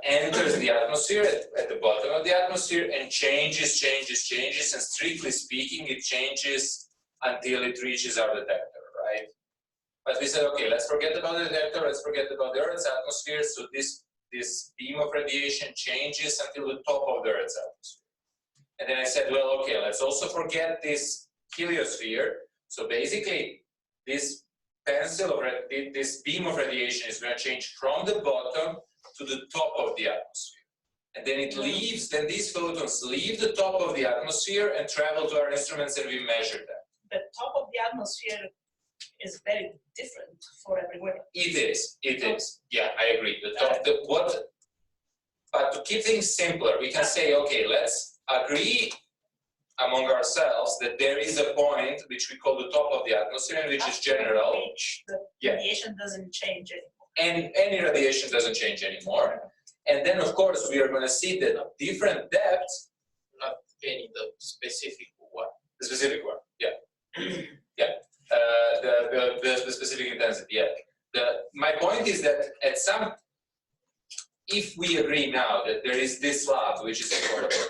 enters the atmosphere at the bottom of the atmosphere and changes, and strictly speaking, it changes until it reaches our detector, right? But we said, okay, let's forget about the detector, let's forget about the Earth's atmosphere. So this beam of radiation changes until the top of the Earth's atmosphere. And then I said, well, okay, let's also forget this heliosphere. So basically, this this beam of radiation is going to change from the bottom to the top of the atmosphere. And then it leaves, then these photons leave the top of the atmosphere and travel to our instruments and we measure them. The top of the atmosphere is very different for everywhere. It is. Yeah, I agree. But to keep things simpler, we can say, okay, let's agree among ourselves that there is a point which we call the top of the atmosphere, which is general. The Yeah. radiation doesn't change anymore. And any radiation doesn't change anymore. And then, of course, we are going to see that different depths, Not any, the specific one. the specific one, yeah. Yeah. The specific intensity, yeah. My point is that if we agree now that there is this slab which is affordable,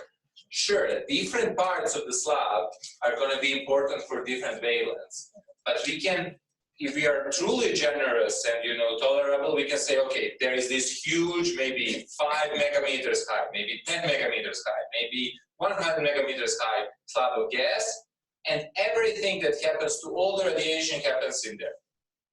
sure, different parts of the slab are going to be important for different wavelengths. But we can, if we are truly generous and tolerable, we can say, okay, there is this huge, maybe 5 megameters high, maybe 10 megameters high, maybe 100 megameters high slab of gas, and everything that happens to all the radiation happens in there.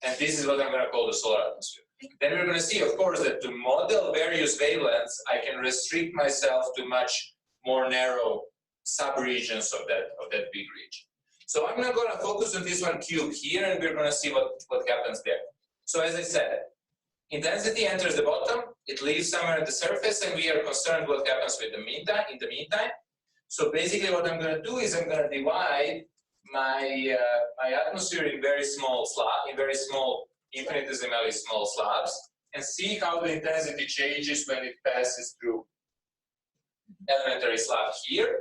And this is what I'm going to call the solar atmosphere. Then we're going to see, of course, that to model various wavelengths, I can restrict myself to much more narrow subregions of that big region. So I'm not going to focus on this one cube here, and we're going to see what happens there. So as I said, intensity enters the bottom, it leaves somewhere at the surface, and we are concerned what happens with in the meantime. So basically what I'm going to do is I'm going to divide my atmosphere in very small infinitesimally small slabs, and see how the intensity changes when it passes through elementary slab here,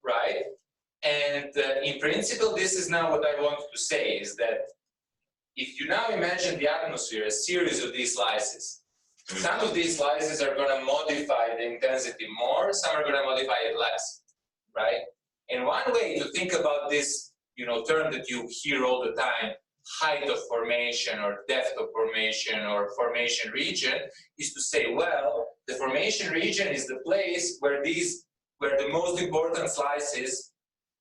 right? And in principle, this is now what I wanted to say, is that if you now imagine the atmosphere as a series of these slices, some of these slices are going to modify the intensity more, some are going to modify it less, right? And one way to think about this, term that you hear all the time, height of formation or depth of formation or formation region, is to say, well, the formation region is the place where the most important slices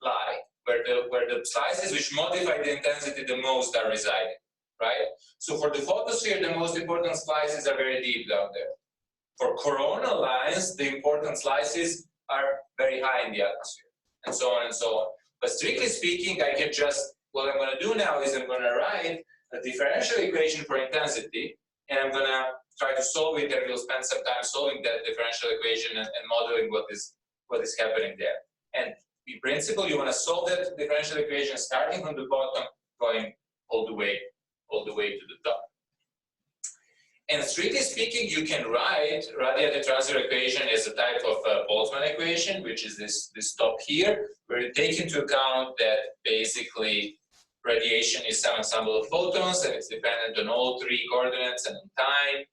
lie, where the slices which modify the intensity the most are residing, right? So for the photosphere, the most important slices are very deep down there. For coronal lines, the important slices are very high in the atmosphere, and so on and so on. But strictly speaking, I can just, what I'm going to do now is I'm going to write a differential equation for intensity, and I'm going to try to solve it, and we'll spend some time solving that differential equation and modeling what is happening there. And in principle, you want to solve that differential equation starting from the bottom, going all the way to the top. And strictly speaking, you can write radiative transfer equation as a type of Boltzmann equation, which is this top here, where you take into account that basically radiation is some ensemble of photons, and it's dependent on all 3 coordinates and on time.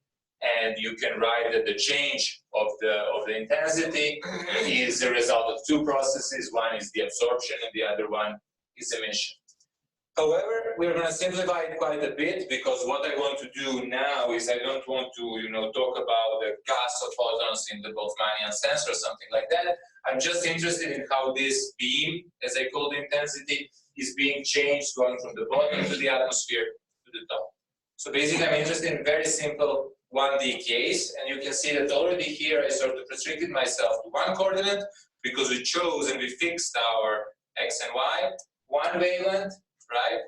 And you can write that the change of the intensity is a result of 2 processes. One is the absorption, and the other one is emission. However, we're going to simplify it quite a bit, because what I want to do now is I don't want to talk about the gas of photons in the Boltzmannian sense or something like that. I'm just interested in how this beam, as I call the intensity, is being changed going from the bottom to the atmosphere to the top. So basically, I'm interested in very simple 1D case, and you can see that already here I sort of restricted myself to 1 coordinate, because we chose and we fixed our x and y, 1 wavelength, right?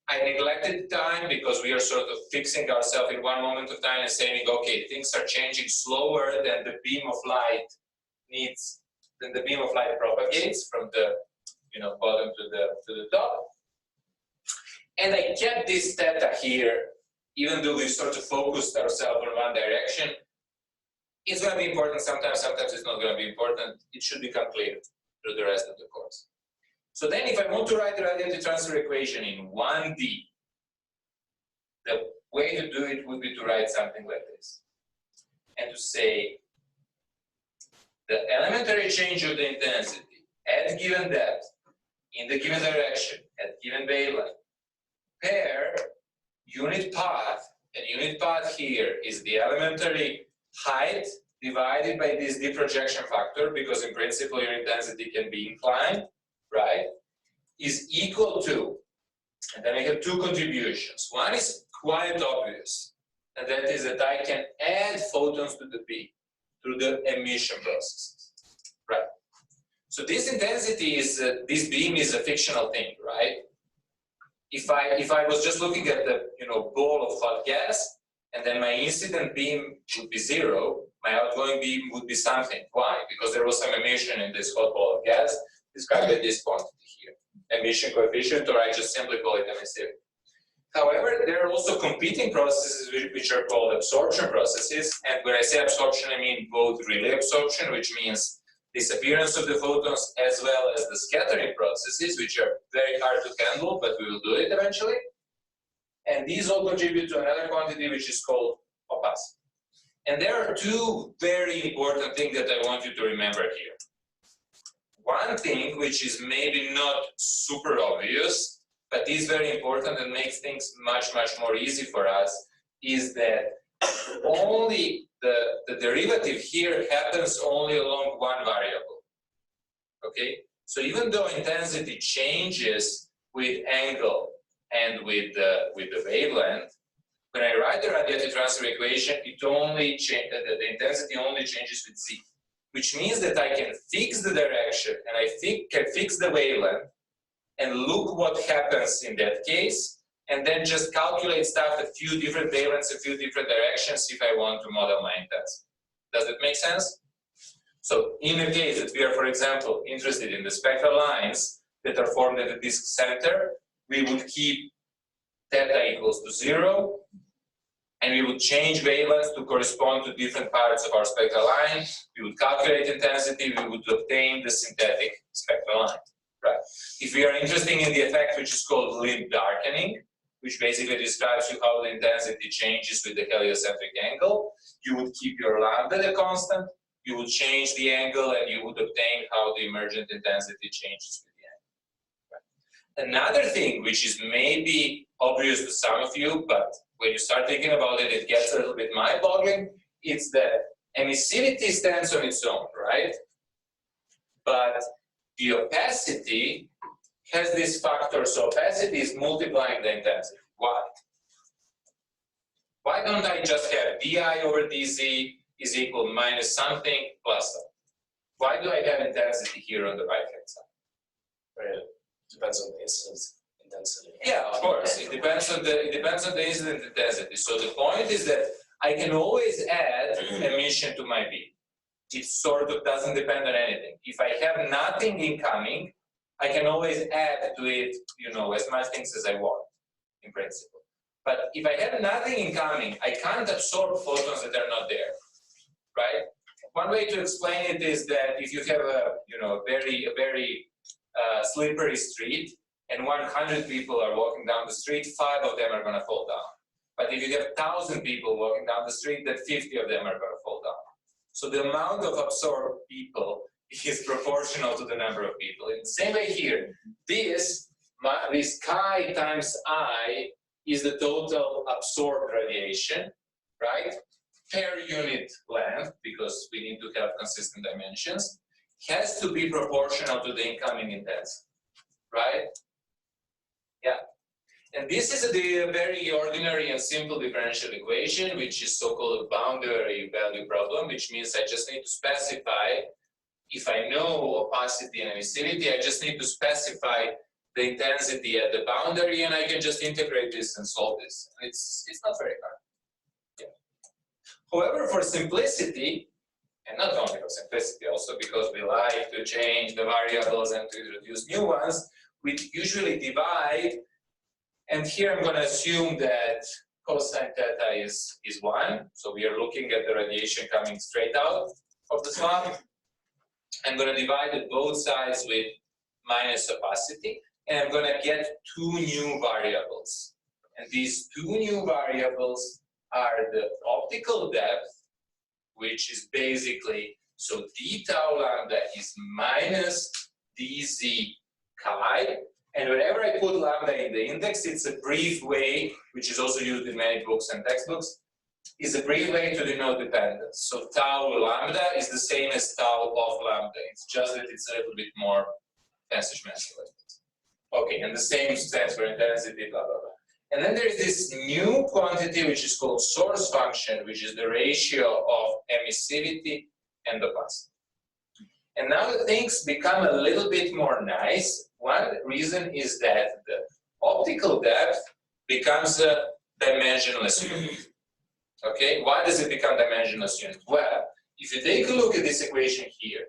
I neglected time because we are sort of fixing ourselves in 1 moment of time and saying, okay, things are changing slower than the beam of light propagates from the bottom to the top. And I kept this theta here, even though we sort of focused ourselves on 1 direction. It's going to be important sometimes it's not going to be important. It should become clear through the rest of the course. So then if I want to write the radiative transfer equation in 1D, the way to do it would be to write something like this. And to say the elementary change of the intensity at given depth, in the given direction, at given wavelength, pair unit path, and unit path here is the elementary height divided by this deprojection factor, because in principle your intensity can be inclined, right, is equal to, and then I have 2 contributions. One is quite obvious, and that is that I can add photons to the beam through the emission processes, right? So this intensity is, this beam is a fictional thing, right? If I was just looking at the ball of hot gas, and then my incident beam would be 0, my outgoing beam would be something. Why? Because there was some emission in this hot ball of gas, described by this quantity here, emission coefficient, or I just simply call it emissivity. However, there are also competing processes which are called absorption processes, and when I say absorption, I mean both relay absorption, which means disappearance of the photons, as well as the scattering processes, which are very hard to handle, but we will do it eventually. And these all contribute to another quantity which is called opacity. And there are 2 very important things that I want you to remember here. one thing which is maybe not super obvious, but is very important and makes things much more easy for us, is that only the derivative here happens only along one variable. Okay, so even though intensity changes with angle and with the wavelength, when I write the radiative transfer equation, the intensity only changes with z, which means that I can fix the direction and I can fix the wavelength and look what happens in that case, and then just calculate stuff a few different wavelengths, a few different directions if I want to model my intensity. Does that make sense? So in the case that we are, for example, interested in the spectral lines that are formed at the disk center, we would keep theta equals to 0, and we would change wavelengths to correspond to different parts of our spectral line. We would calculate intensity, we would obtain the synthetic spectral line. Right. If we are interested in the effect which is called limb darkening, which basically describes you how the intensity changes with the heliocentric angle, you would keep your lambda the constant, you would change the angle, and you would obtain how the emergent intensity changes with the angle. Right. Another thing which is maybe obvious to some of you, but when you start thinking about it, it gets a little bit mind-boggling. It's that emissivity stands on its own, right? But the opacity has this factor, so opacity is multiplying the intensity. Why? Why don't I just have di over dz is equal minus something plus something? Why do I have intensity here on the right-hand side? Right. Depends on the incidence intensity. Yeah, of course. It depends on the incident intensity. So the point is that I can always add emission to my beam. It sort of doesn't depend on anything. If I have nothing incoming, I can always add to it, as much things as I want, in principle. But if I have nothing incoming, I can't absorb photons that are not there, right? One way to explain it is that if you have a very slippery street, and 100 people are walking down the street, 5 of them are going to fall down. But if you have 1,000 people walking down the street, then 50 of them are going to fall down. So the amount of absorbed people is proportional to the number of people. In the same way here, this chi times I is the total absorbed radiation, right? Per unit length, because we need to have consistent dimensions, has to be proportional to the incoming intensity, right? Yeah. And this is the very ordinary and simple differential equation, which is so-called boundary value problem, which means I just need to specify, if I know opacity and emissivity, I just need to specify the intensity at the boundary, and I can just integrate this and solve this. It's not very hard. Yeah. However, for simplicity, and not only for simplicity, also because we like to change the variables and to introduce new ones, we usually divide. And here I'm going to assume that cosine theta is 1. So we are looking at the radiation coming straight out of the slot. I'm going to divide it both sides with minus opacity. And I'm going to get 2 new variables. And these 2 new variables are the optical depth, which is basically, so d tau lambda is minus dz chi. And whenever I put lambda in the index, it's a brief way, which is also used in many books and textbooks, is a brief way to denote dependence. So tau lambda is the same as tau of lambda. It's just that it's a little bit more fancy schmancy. Okay, and the same stands for intensity, blah, blah, blah. And then there's this new quantity, which is called source function, which is the ratio of emissivity and opacity. And now the things become a little bit more nice. One reason is that the optical depth becomes a dimensionless unit. Okay, why does it become dimensionless unit? Well, if you take a look at this equation here,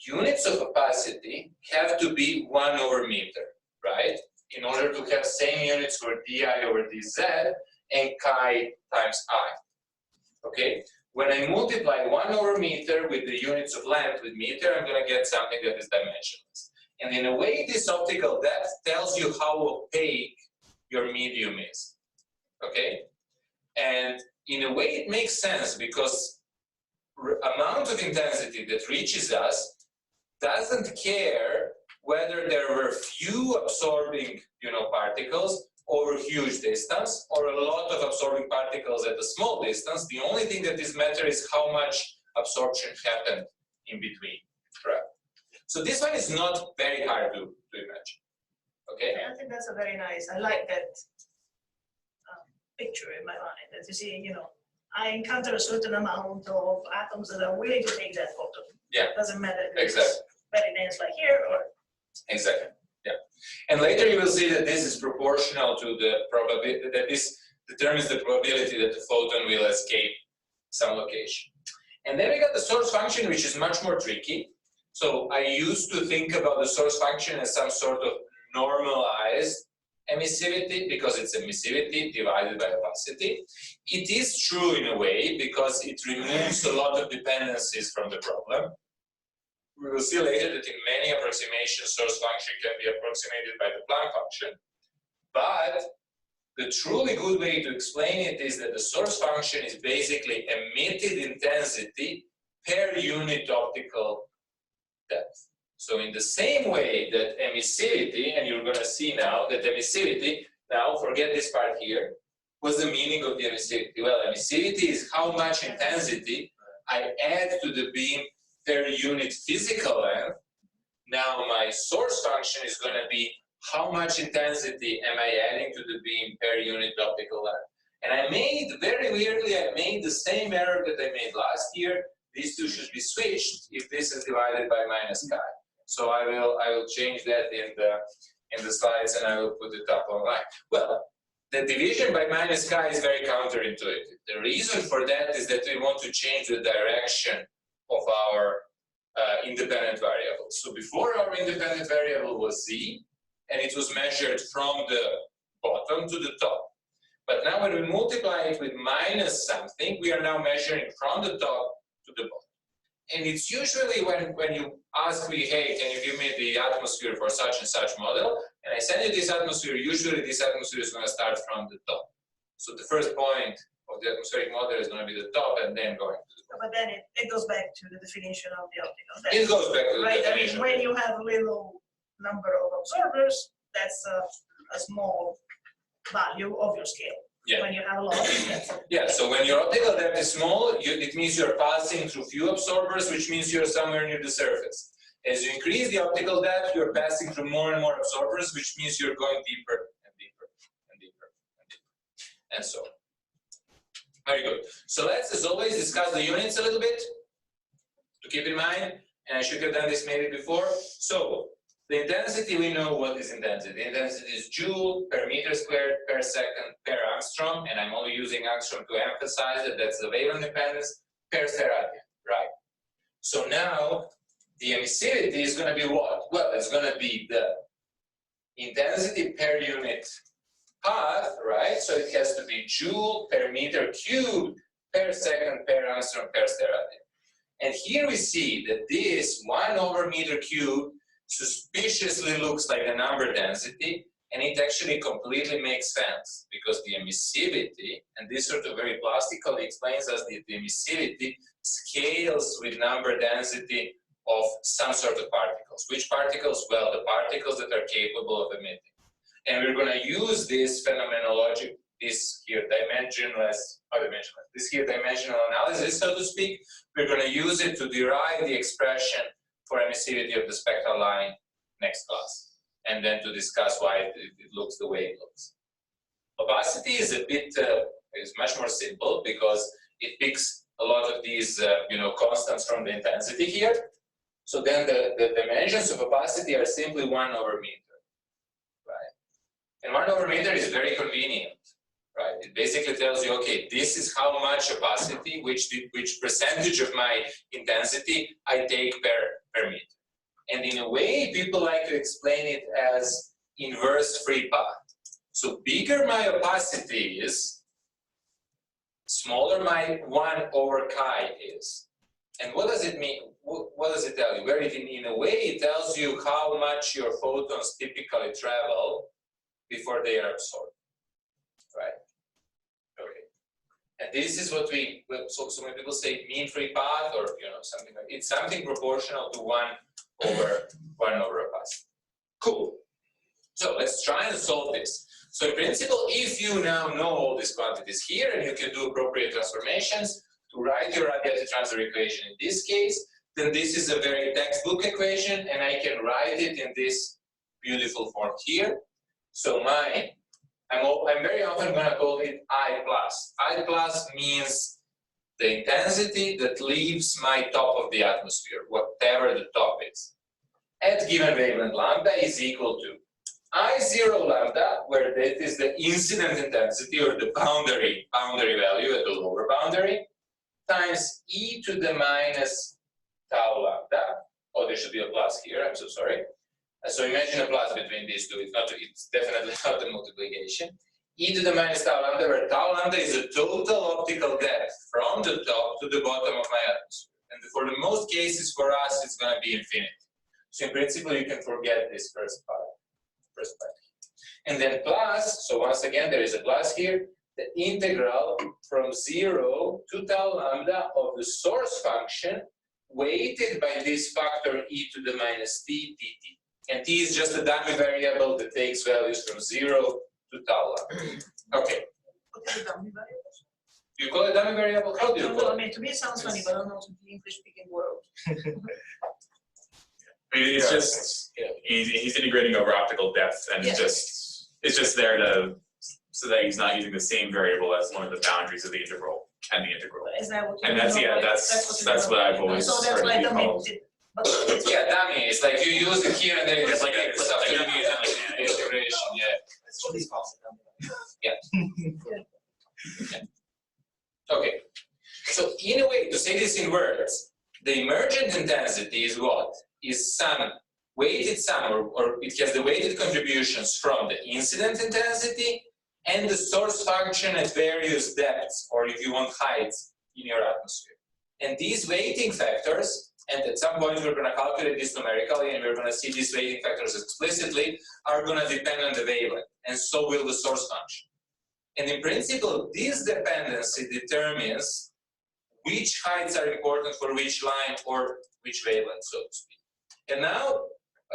units of opacity have to be 1 over meter, right? In order to have same units for di over dz and chi times I. Okay, when I multiply 1 over meter with the units of length with meter, I'm going to get something that is dimensionless. And in a way, this optical depth tells you how opaque your medium is. Okay, and in a way, it makes sense because amount of intensity that reaches us doesn't care whether there were few absorbing, particles over huge distance or a lot of absorbing particles at a small distance. The only thing that is matter is how much absorption happened in between. Right. So this one is not very hard to imagine. Okay. I think that's a very nice. I like that picture in my mind. That you see, I encounter a certain amount of atoms that are willing to take that photon. Yeah. It doesn't matter if Exactly. it's very dense like here or. Exactly. Yeah. And later you will see that this is proportional to the probability, that this determines the probability that the photon will escape some location. And then we got the source function, which is much more tricky. So I used to think about the source function as some sort of normalized emissivity, because it's emissivity divided by opacity. It is true in a way, because it removes a lot of dependencies from the problem. We will see later that in many approximations, source function can be approximated by the Planck function. But the truly good way to explain it is that the source function is basically emitted intensity per unit optical depth. So in the same way that emissivity, and you're going to see now that emissivity, now forget this part here, what's the meaning of the emissivity? Well, emissivity is how much intensity I add to the beam per unit physical length. Now my source function is going to be how much intensity am I adding to the beam per unit optical length. And I made, very weirdly, I made the same error that I made last year. These two should be switched if this is divided by minus chi. So I will change that in the slides, and I will put it up online. Well, the division by minus chi is very counterintuitive. The reason for that is that we want to change the direction of our independent variable. So before, our independent variable was z, and it was measured from the bottom to the top. But now when we multiply it with minus something, we are now measuring from the top to the bottom. And it's usually when you ask me, hey, can you give me the atmosphere for such and such model? And I send you this atmosphere, usually this atmosphere is going to start from the top. So the first point of the atmospheric model is going to be the top, and then going to the bottom. But then it goes back to the definition of the optical depth. It goes back to the right? definition. I mean, when you have a little number of absorbers, that's a small value of your scale. Yeah. When you have a lot, that's Yeah, so when your optical depth is small, it means you're passing through few absorbers, which means you're somewhere near the surface. As you increase the optical depth, you're passing through more and more absorbers, which means you're going deeper and deeper and deeper and deeper, and so on. Very good. So let's, as always, discuss the units a little bit to keep in mind, and I should have done this maybe before. So the intensity, we know what is intensity. The intensity is joule per meter squared per second per angstrom, and I'm only using angstrom to emphasize that that's the wavelength dependence per steradian, right? So now the emissivity is going to be what? Well, it's going to be the intensity per unit path, right? So it has to be joule per meter cubed per second per angstrom per steradian. And here we see that this 1 over meter cubed suspiciously looks like the number density, and it actually completely makes sense, because the emissivity, and this sort of very plastically explains us that the emissivity scales with number density of some sort of particles. Which particles? Well, the particles that are capable of emitting. And we're going to use this phenomenology, this here dimensional analysis, so to speak. We're going to use it to derive the expression for emissivity of the spectral line next class, and then to discuss why it looks the way it looks. Opacity is a bit, is much more simple, because it picks a lot of these, constants from the intensity here. So then the dimensions of opacity are simply 1 over meter, right? And 1 over meter is very convenient, right? It basically tells you, okay, this is how much opacity, which percentage of my intensity I take per meter. And in a way, people like to explain it as inverse free path. So bigger my opacity is, smaller my 1 over chi is. And what does it mean? What does it tell you? Where in a way, it tells you how much your photons typically travel before they are absorbed, right? Okay. And this is what so many people say mean free path, or something like, it's something proportional to 1 over 1 over a plus. Cool. So let's try and solve this. So in principle, if you now know all these quantities here and you can do appropriate transformations to write your radiative transfer equation in this case, then this is a very textbook equation and I can write it in this beautiful form here. So I'm very often going to call it I plus. I plus means the intensity that leaves my top of the atmosphere, whatever the top is, at given wavelength lambda is equal to I0 lambda, where that is the incident intensity or the boundary value at the lower boundary, times e to the minus tau lambda. Oh, there should be a plus here, I'm so sorry. So imagine a plus between these two. It's definitely not a multiplication. E to the minus tau lambda, where tau lambda is the total optical depth from the top to the bottom of my atmosphere. And for the most cases for us, it's going to be infinity. So in principle, you can forget this first part. And then plus, so once again, there is a plus here, the integral from 0 to tau lambda of the source function weighted by this factor e to the minus t dt. And t is just a dummy variable that takes values from 0 to tau lambda. Okay. What is a dummy variable? Do you call it dummy variable? How do you No, call I it? mean, to me it sounds funny, but I don't know the English-speaking world. It's just he's integrating over optical depth, and Yeah. it's just there to so that he's not using the same variable as one of the boundaries of the integral and the integral. Is that what you And that's know? that's what I've always So that's heard why it be dummy. called. Yeah, dummy. It's like you use it here and there. It's like a stuff. like a Dummy integration. Yeah. That's what he's calling it. Okay. So in a way, to say this in words, the emergent intensity is what? Is some weighted sum, or it has the weighted contributions from the incident intensity and the source function at various depths, or if you want heights in your atmosphere. And these weighting factors, and at some point we're going to calculate this numerically and we're going to see these weighting factors explicitly, are going to depend on the wavelength, and so will the source function. And in principle, this dependency determines which heights are important for which line or which wavelength, so to speak. And now,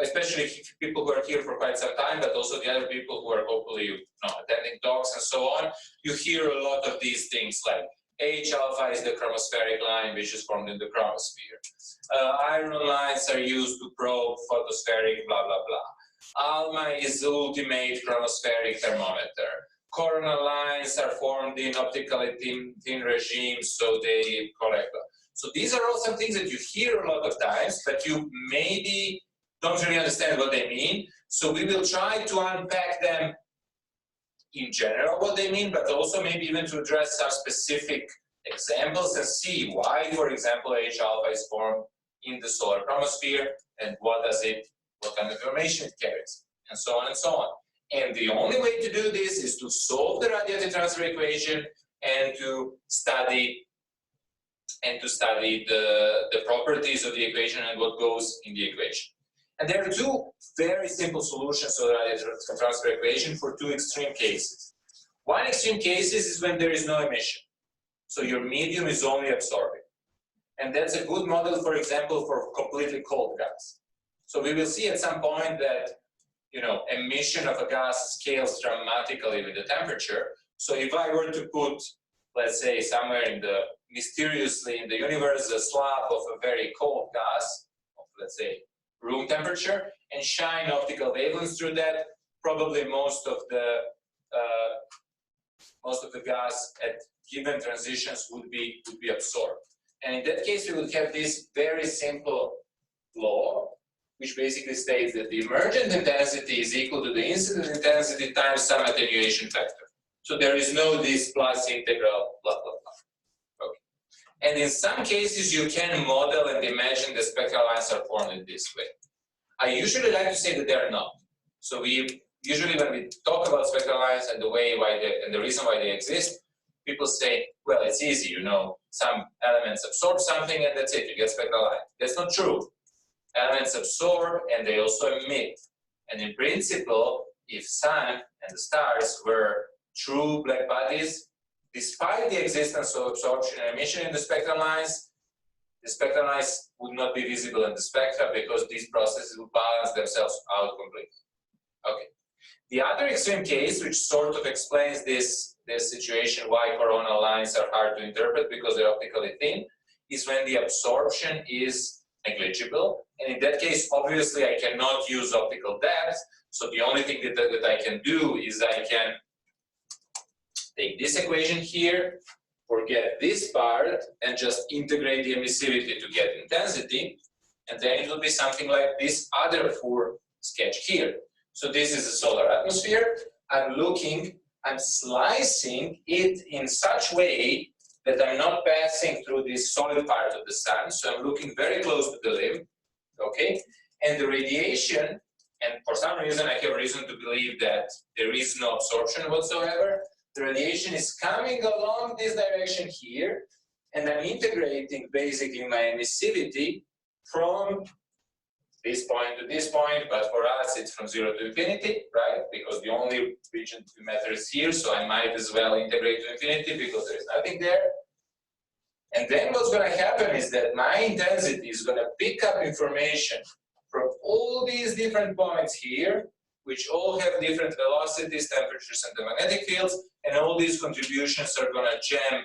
especially people who are here for quite some time, but also the other people who are hopefully attending talks and so on, you hear a lot of these things like H alpha is the chromospheric line which is formed in the chromosphere. Iron lines are used to probe photospheric blah blah blah. ALMA is the ultimate chromospheric thermometer. Coronal lines are formed in optically thin regimes, so they collect. So these are all some things that you hear a lot of times, but you maybe don't really understand what they mean. So we will try to unpack them in general, what they mean, but also maybe even to address some specific examples and see why, for example, H alpha is formed in the solar chromosphere and what kind of information it carries, and so on and so on. And the only way to do this is to solve the radiative transfer equation and to study the properties of the equation and what goes in the equation. And there are two very simple solutions to the radiative transfer equation for two extreme cases. One extreme case is when there is no emission. So your medium is only absorbing. And that's a good model, for example, for completely cold gas. So we will see at some point that emission of a gas scales dramatically with the temperature. So if I were to put, let's say, somewhere mysteriously in the universe, a slab of a very cold gas, of, let's say, room temperature, and shine optical wavelengths through that, probably most of the gas at given transitions would be absorbed. And in that case, we would have this very simple law, which basically states that the emergent intensity is equal to the incident intensity times some attenuation factor. So there is no this plus integral, blah, blah, blah. Okay. And in some cases, you can model and imagine the spectral lines are formed in this way. I usually like to say that they are not. So we usually, when we talk about spectral lines and the reason why they exist, people say, well, it's easy, some elements absorb something and that's it, you get spectral line. That's not true. Elements absorb and they also emit. And in principle, if sun and the stars were true black bodies, despite the existence of absorption and emission in the spectral lines, the spectral lines would not be visible in the spectra because these processes would balance themselves out completely. Okay. The other extreme case, which sort of explains this situation why coronal lines are hard to interpret because they're optically thin, is when the absorption is negligible. And in that case, obviously, I cannot use optical depth. So the only thing that I can do is I can take this equation here, forget this part, and just integrate the emissivity to get intensity. And then it will be something like this other Fourier sketch here. So this is the solar atmosphere. I'm slicing it in such way that I'm not passing through this solid part of the sun. So I'm looking very close to the limb, okay? And the radiation, and for some reason I have reason to believe that there is no absorption whatsoever. The radiation is coming along this direction here, and I'm integrating basically my emissivity from this point to this point, but for us it's from 0 to infinity, right? Because the only region to matter is here, so I might as well integrate to infinity because there is nothing there. And then what's going to happen is that my intensity is going to pick up information from all these different points here, which all have different velocities, temperatures, and the magnetic fields, and all these contributions are going to jam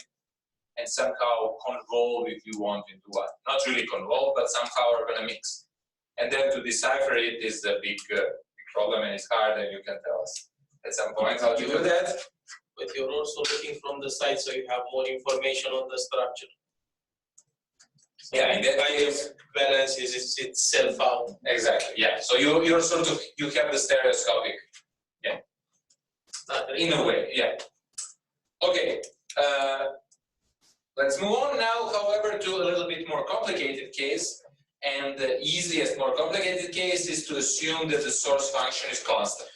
and somehow convolve, if you want, into one. Not really convolve, but somehow are going to mix. And then to decipher it is a big problem, and it's hard, and you can tell us at some point how to do that. But you're also looking from the side, so you have more information on the structure. So Yeah, in that kind case, of balances itself out. exactly. Yeah. So you're sort of you have the stereoscopic. Yeah. In a way, yeah. Okay. Let's move on now, however, to a little bit more complicated case. And the easiest, more complicated case is to assume that the source function is constant.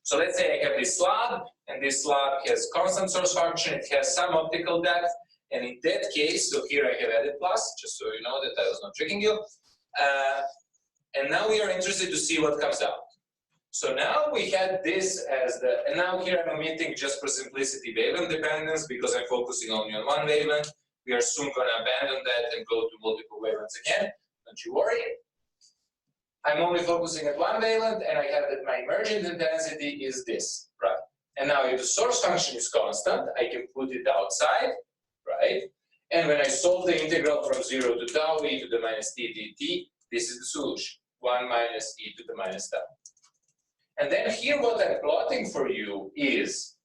So let's say I have this slab, and this slab has constant source function, it has some optical depth, and in that case, so here I have added plus, just so you know that I was not tricking you. And now we are interested to see what comes out. So now we had this as the, and now here I'm omitting just for simplicity wavelength dependence because I'm focusing only on one wavelength. We are soon going to abandon that and go to multiple wavelengths again. Don't you worry. I'm only focusing at one wavelength, and I have that my emergent intensity is this, right? And now if the source function is constant, I can put it outside, right? And when I solve the integral from 0 to tau e to the minus t dt, this is the solution, 1 minus e to the minus tau. And then here what I'm plotting for you is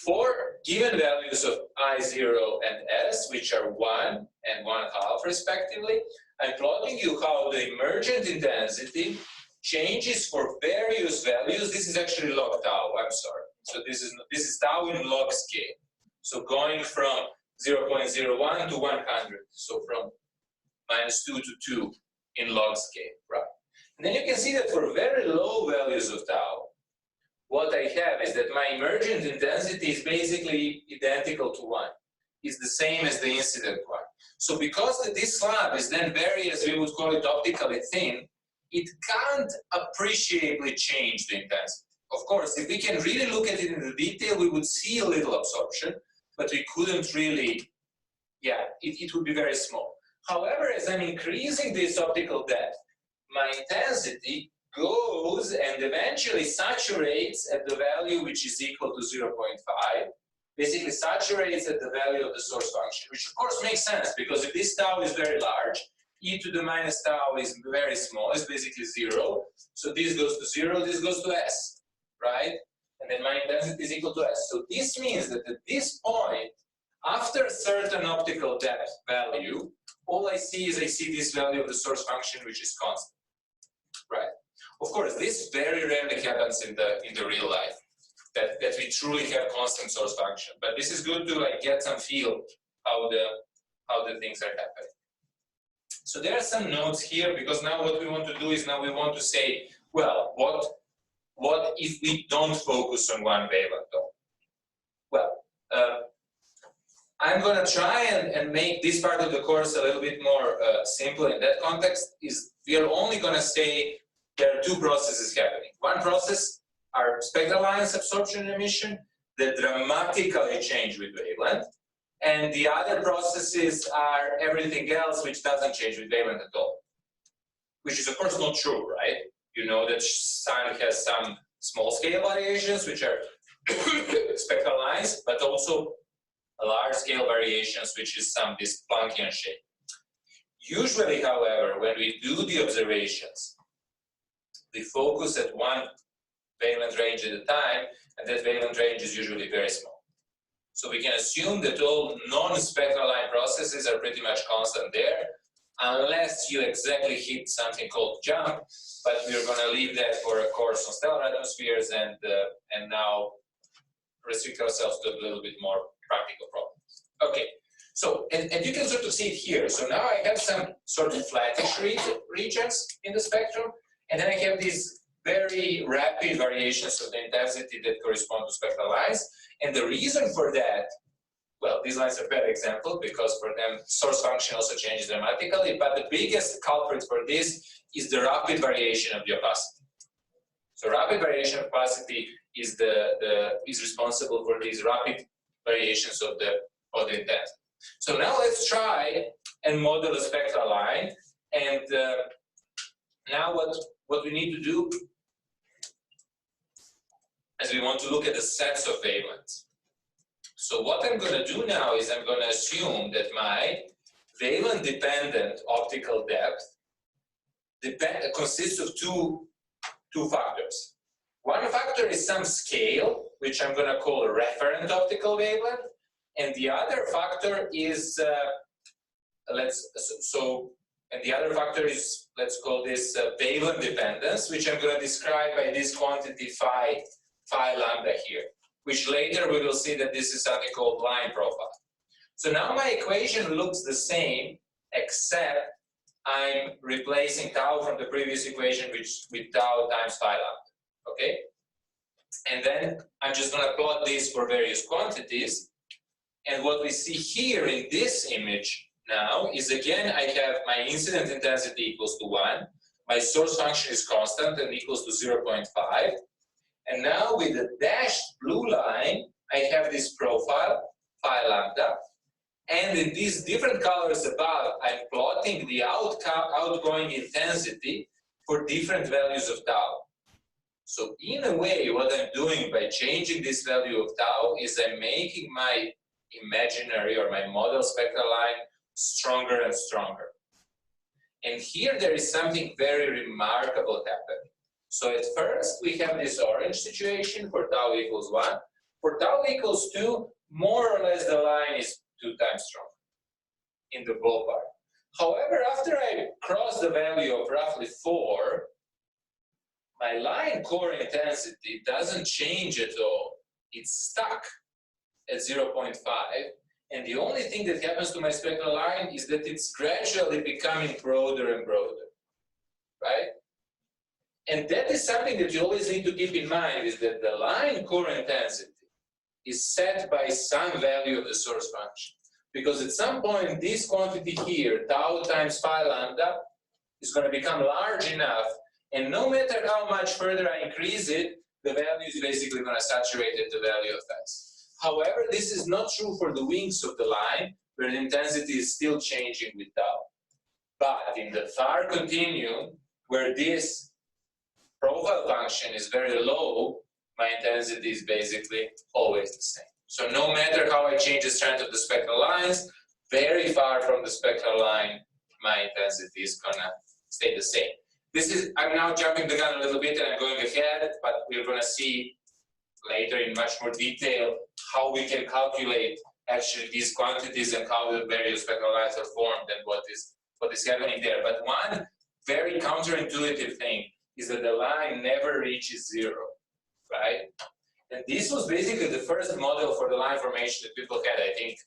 for given values of I0 and S, which are 1 and 1/2 respectively, I'm plotting you how the emergent intensity changes for various values. This is actually log tau, I'm sorry. So this is tau in log scale. So going from 0.01 to 100, so from -2 to 2 in log scale, right? And then you can see that for very low values of tau, what I have is that my emergent intensity is basically identical to 1. It's the same as the incident one. So because this slab is then very, as we would call it, optically thin, it can't appreciably change the intensity. Of course, if we can really look at it in the detail, we would see a little absorption, but we couldn't really, yeah, it would be very small. However, as I'm increasing this optical depth, my intensity goes and eventually saturates at the value which is equal to 0.5, basically saturates at the value of the source function, which of course makes sense, because if this tau is very large, e to the minus tau is very small, it's basically 0. So this goes to 0, this goes to S, right? And then my intensity is equal to S. So this means that at this point, after a certain optical depth value, all I see is I see this value of the source function, which is constant, right? Of course, this very rarely happens in the real life, that we truly have constant source function. But this is good to like get some feel how the things are happening. So there are some notes here, because now what we want to do is now we want to say, well, what if we don't focus on one wavelength though? Well, I'm going to try and make this part of the course a little bit more simple in that context. Is we are only going to say there are two processes happening. One process are spectral lines absorption and emission that dramatically change with wavelength, and the other processes are everything else which doesn't change with wavelength at all. Which is of course not true, right? You know that sun has some small scale variations which are spectral lines, but also large scale variations which is some this Planckian shape. Usually, however, when we do the observations, we focus at one wavelength range at a time, and that wavelength range is usually very small. So we can assume that all non-spectral line processes are pretty much constant there, unless you exactly hit something called jump, but we're going to leave that for a course on stellar atmospheres and now restrict ourselves to a little bit more practical problems. Okay, so, and you can sort of see it here. So now I have some sort of flattish regions in the spectrum, and then I have these very rapid variations of the intensity that correspond to spectral lines. And the reason for that, well, these lines are a better example because for them source function also changes dramatically, but the biggest culprit for this is the rapid variation of the opacity. So rapid variation of opacity is is responsible for these rapid variations of the intensity. So now let's try and model a spectral line, and now what we need to do is we want to look at the sets of wavelengths. So what I'm going to do now is I'm going to assume that my wavelength-dependent optical depth consists of two factors. One factor is some scale, which I'm going to call a referent optical wavelength, and the other factor is let's call this wavelength dependence, which I'm going to describe by this quantity phi lambda here, which later we will see that this is something called line profile. So now my equation looks the same, except I'm replacing tau from the previous equation with tau times phi lambda, okay? And then I'm just going to plot this for various quantities. And what we see here in this image now is, again, I have my incident intensity equals to 1, my source function is constant and equals to 0.5. And now with the dashed blue line, I have this profile, phi lambda. And in these different colors above, I'm plotting the outgoing intensity for different values of tau. So in a way, what I'm doing by changing this value of tau is I'm making my imaginary or my model spectral line stronger and stronger. And here there is something very remarkable happening. So at first we have this orange situation for tau equals 1. For tau equals 2, more or less the line is 2 times stronger in the ballpark. However, after I cross the value of roughly 4, my line core intensity doesn't change at all. It's stuck at 0.5. And the only thing that happens to my spectral line is that it's gradually becoming broader and broader, right? And that is something that you always need to keep in mind, is that the line core intensity is set by some value of the source function. Because at some point, this quantity here, tau times phi lambda, is going to become large enough, and no matter how much further I increase it, the value is basically going to saturate at the value of s. However, this is not true for the wings of the line, where the intensity is still changing with tau. But in the far continuum, where this profile function is very low, my intensity is basically always the same. So no matter how I change the strength of the spectral lines, very far from the spectral line, my intensity is gonna stay the same. I'm now jumping the gun a little bit and I'm going ahead, but we're gonna see later in much more detail how we can calculate actually these quantities and how the various spectral lines are formed and what is happening there. But one very counterintuitive thing is that the line never reaches 0, right? And this was basically the first model for the line formation that people had. I think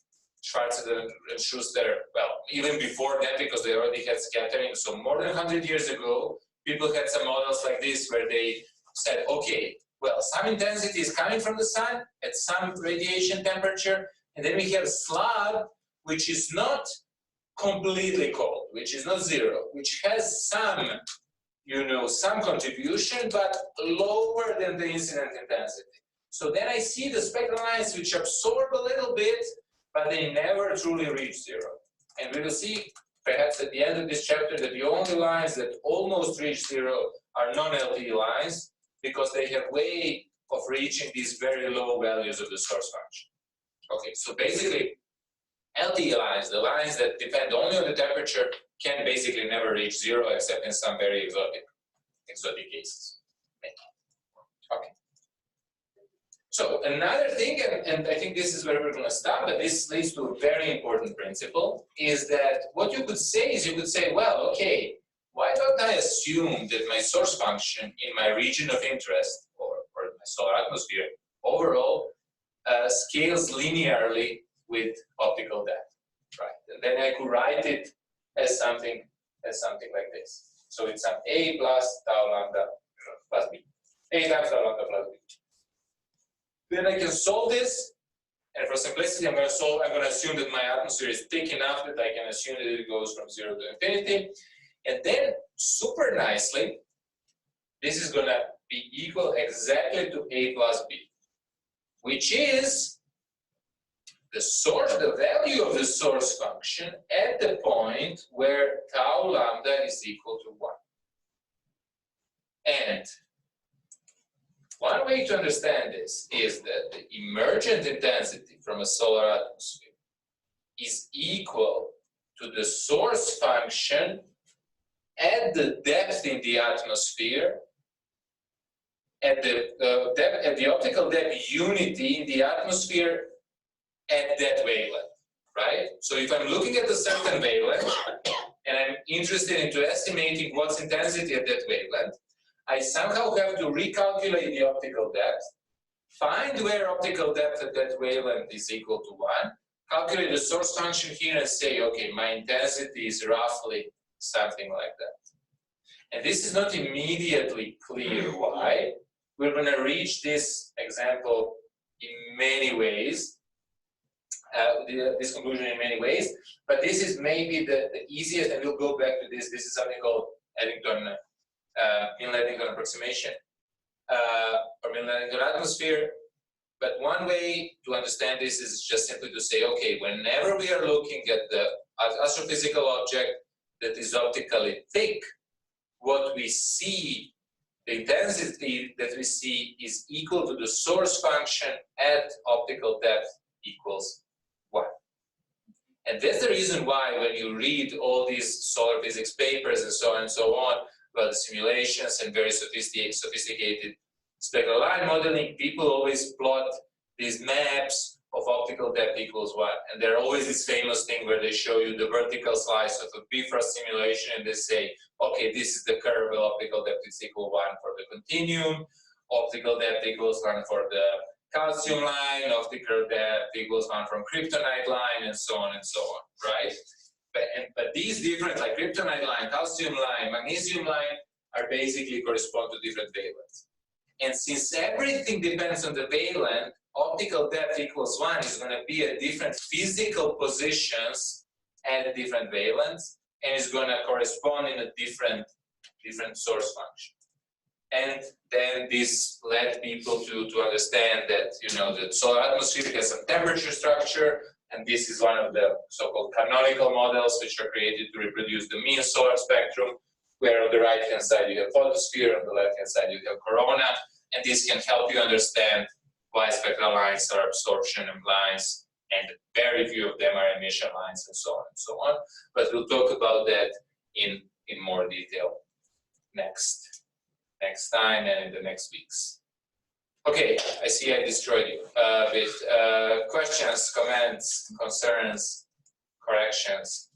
Schwarzer and Schuster, well, even before that, because they already had scattering. So more than 100 years ago, people had some models like this where they said, okay, well, some intensity is coming from the sun at some radiation temperature, and then we have a slab which is not completely cold, which is not 0, which has some, some contribution, but lower than the incident intensity. So then I see the spectral lines which absorb a little bit, but they never truly reach zero. And we will see perhaps at the end of this chapter that the only lines that almost reach zero are non-LTE lines, because they have way of reaching these very low values of the source function. Okay, so basically LTE lines, the lines that depend only on the temperature, can basically never reach zero except in some very exotic cases. Okay. So another thing, and I think this is where we're going to stop, but this leads to a very important principle, is that what you could say is, you could say, well, okay, why don't I assume that my source function in my region of interest, or my solar atmosphere, overall, scales linearly with optical depth, right? And then I could write it as something like this. So it's some A plus tau lambda plus B. A times tau lambda plus B. Then I can solve this, and for simplicity, I'm going to assume that my atmosphere is thick enough that I can assume that it goes from 0 to infinity. And then, super nicely, this is going to be equal exactly to A plus B, which is the value of the source function at the point where tau lambda is equal to 1. And one way to understand this is that the emergent intensity from a solar atmosphere is equal to the source function at the depth in the atmosphere, at the optical depth unity in the atmosphere at that wavelength, right? So if I'm looking at a certain wavelength and I'm interested into estimating what's intensity at that wavelength, I somehow have to recalculate the optical depth, find where optical depth at that wavelength is equal to 1, calculate the source function here and say, okay, my intensity is roughly something like that. And this is not immediately clear why. We're going to reach this example in many ways, this conclusion in many ways, but this is maybe the easiest, and we'll go back to this. This is something called Milne-Eddington approximation, or Milne-Eddington atmosphere. But one way to understand this is just simply to say, okay, whenever we are looking at the astrophysical object that is optically thick, what we see, the intensity that we see, is equal to the source function at optical depth equals 1. And that's the reason why when you read all these solar physics papers and so on, about the simulations and very sophisticated spectral line modeling, people always plot these maps of optical depth equals 1. And there are always this famous thing where they show you the vertical slice of a bifrost simulation, and they say, okay, this is the curve of optical depth is equal 1 for the continuum, optical depth equals 1 for the calcium line, optical depth equals 1 from kryptonite line, and so on, right? But these different, like kryptonite line, calcium line, magnesium line, are basically correspond to different wavelengths. And since everything depends on the wavelength, optical depth equals 1 is going to be at different physical positions at different wavelengths, and is going to correspond in a different source function. And then this led people to understand that, the solar atmosphere has some temperature structure, and this is one of the so-called canonical models which are created to reproduce the mean solar spectrum, where on the right-hand side you have photosphere, on the left-hand side you have corona, and this can help you understand why spectral lines are absorption lines, and very few of them are emission lines, and so on. But we'll talk about that in more detail next time and in the next weeks. Okay, I see I destroyed you with questions, comments, concerns, corrections.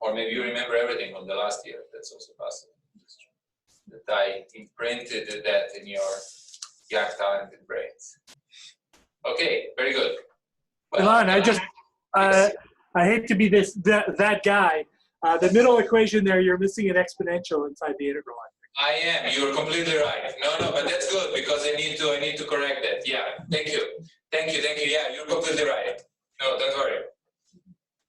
Or maybe you remember everything from the last year. That's also possible. That I imprinted that in your young, talented brains. Okay, very good. Well, Ilan, I hate to be that guy. The middle equation there, you're missing an exponential inside the integral. I am. You're completely right. No, but that's good because I need to correct that. Yeah. Thank you. Yeah, you're completely right. No, don't worry.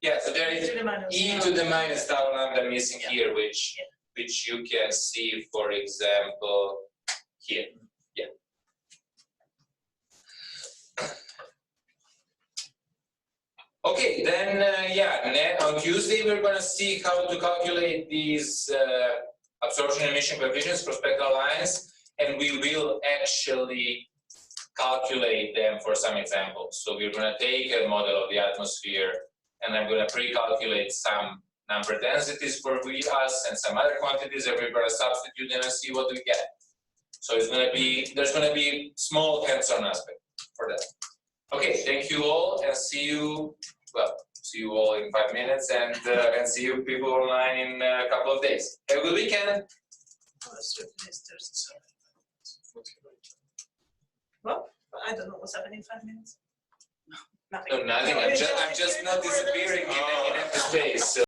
Yeah. So there is e to the minus tau lambda missing here, which you can see, for example, here. Yeah. Okay, then, on Tuesday, we're gonna see how to calculate these absorption emission coefficients, prospective lines, and we will actually calculate them for some examples. So we're gonna take a model of the atmosphere, and I'm gonna pre-calculate some number densities for us and some other quantities that we're gonna substitute in and see what we get. So it's gonna be, there's gonna be small hands-on aspect for that. Okay, thank you all, and see you all in 5 minutes, and see you people online in a couple of days. Have a good weekend. Well, I don't know what's happening in 5 minutes. Nothing. No, nothing. I'm just not disappearing in empty space. So.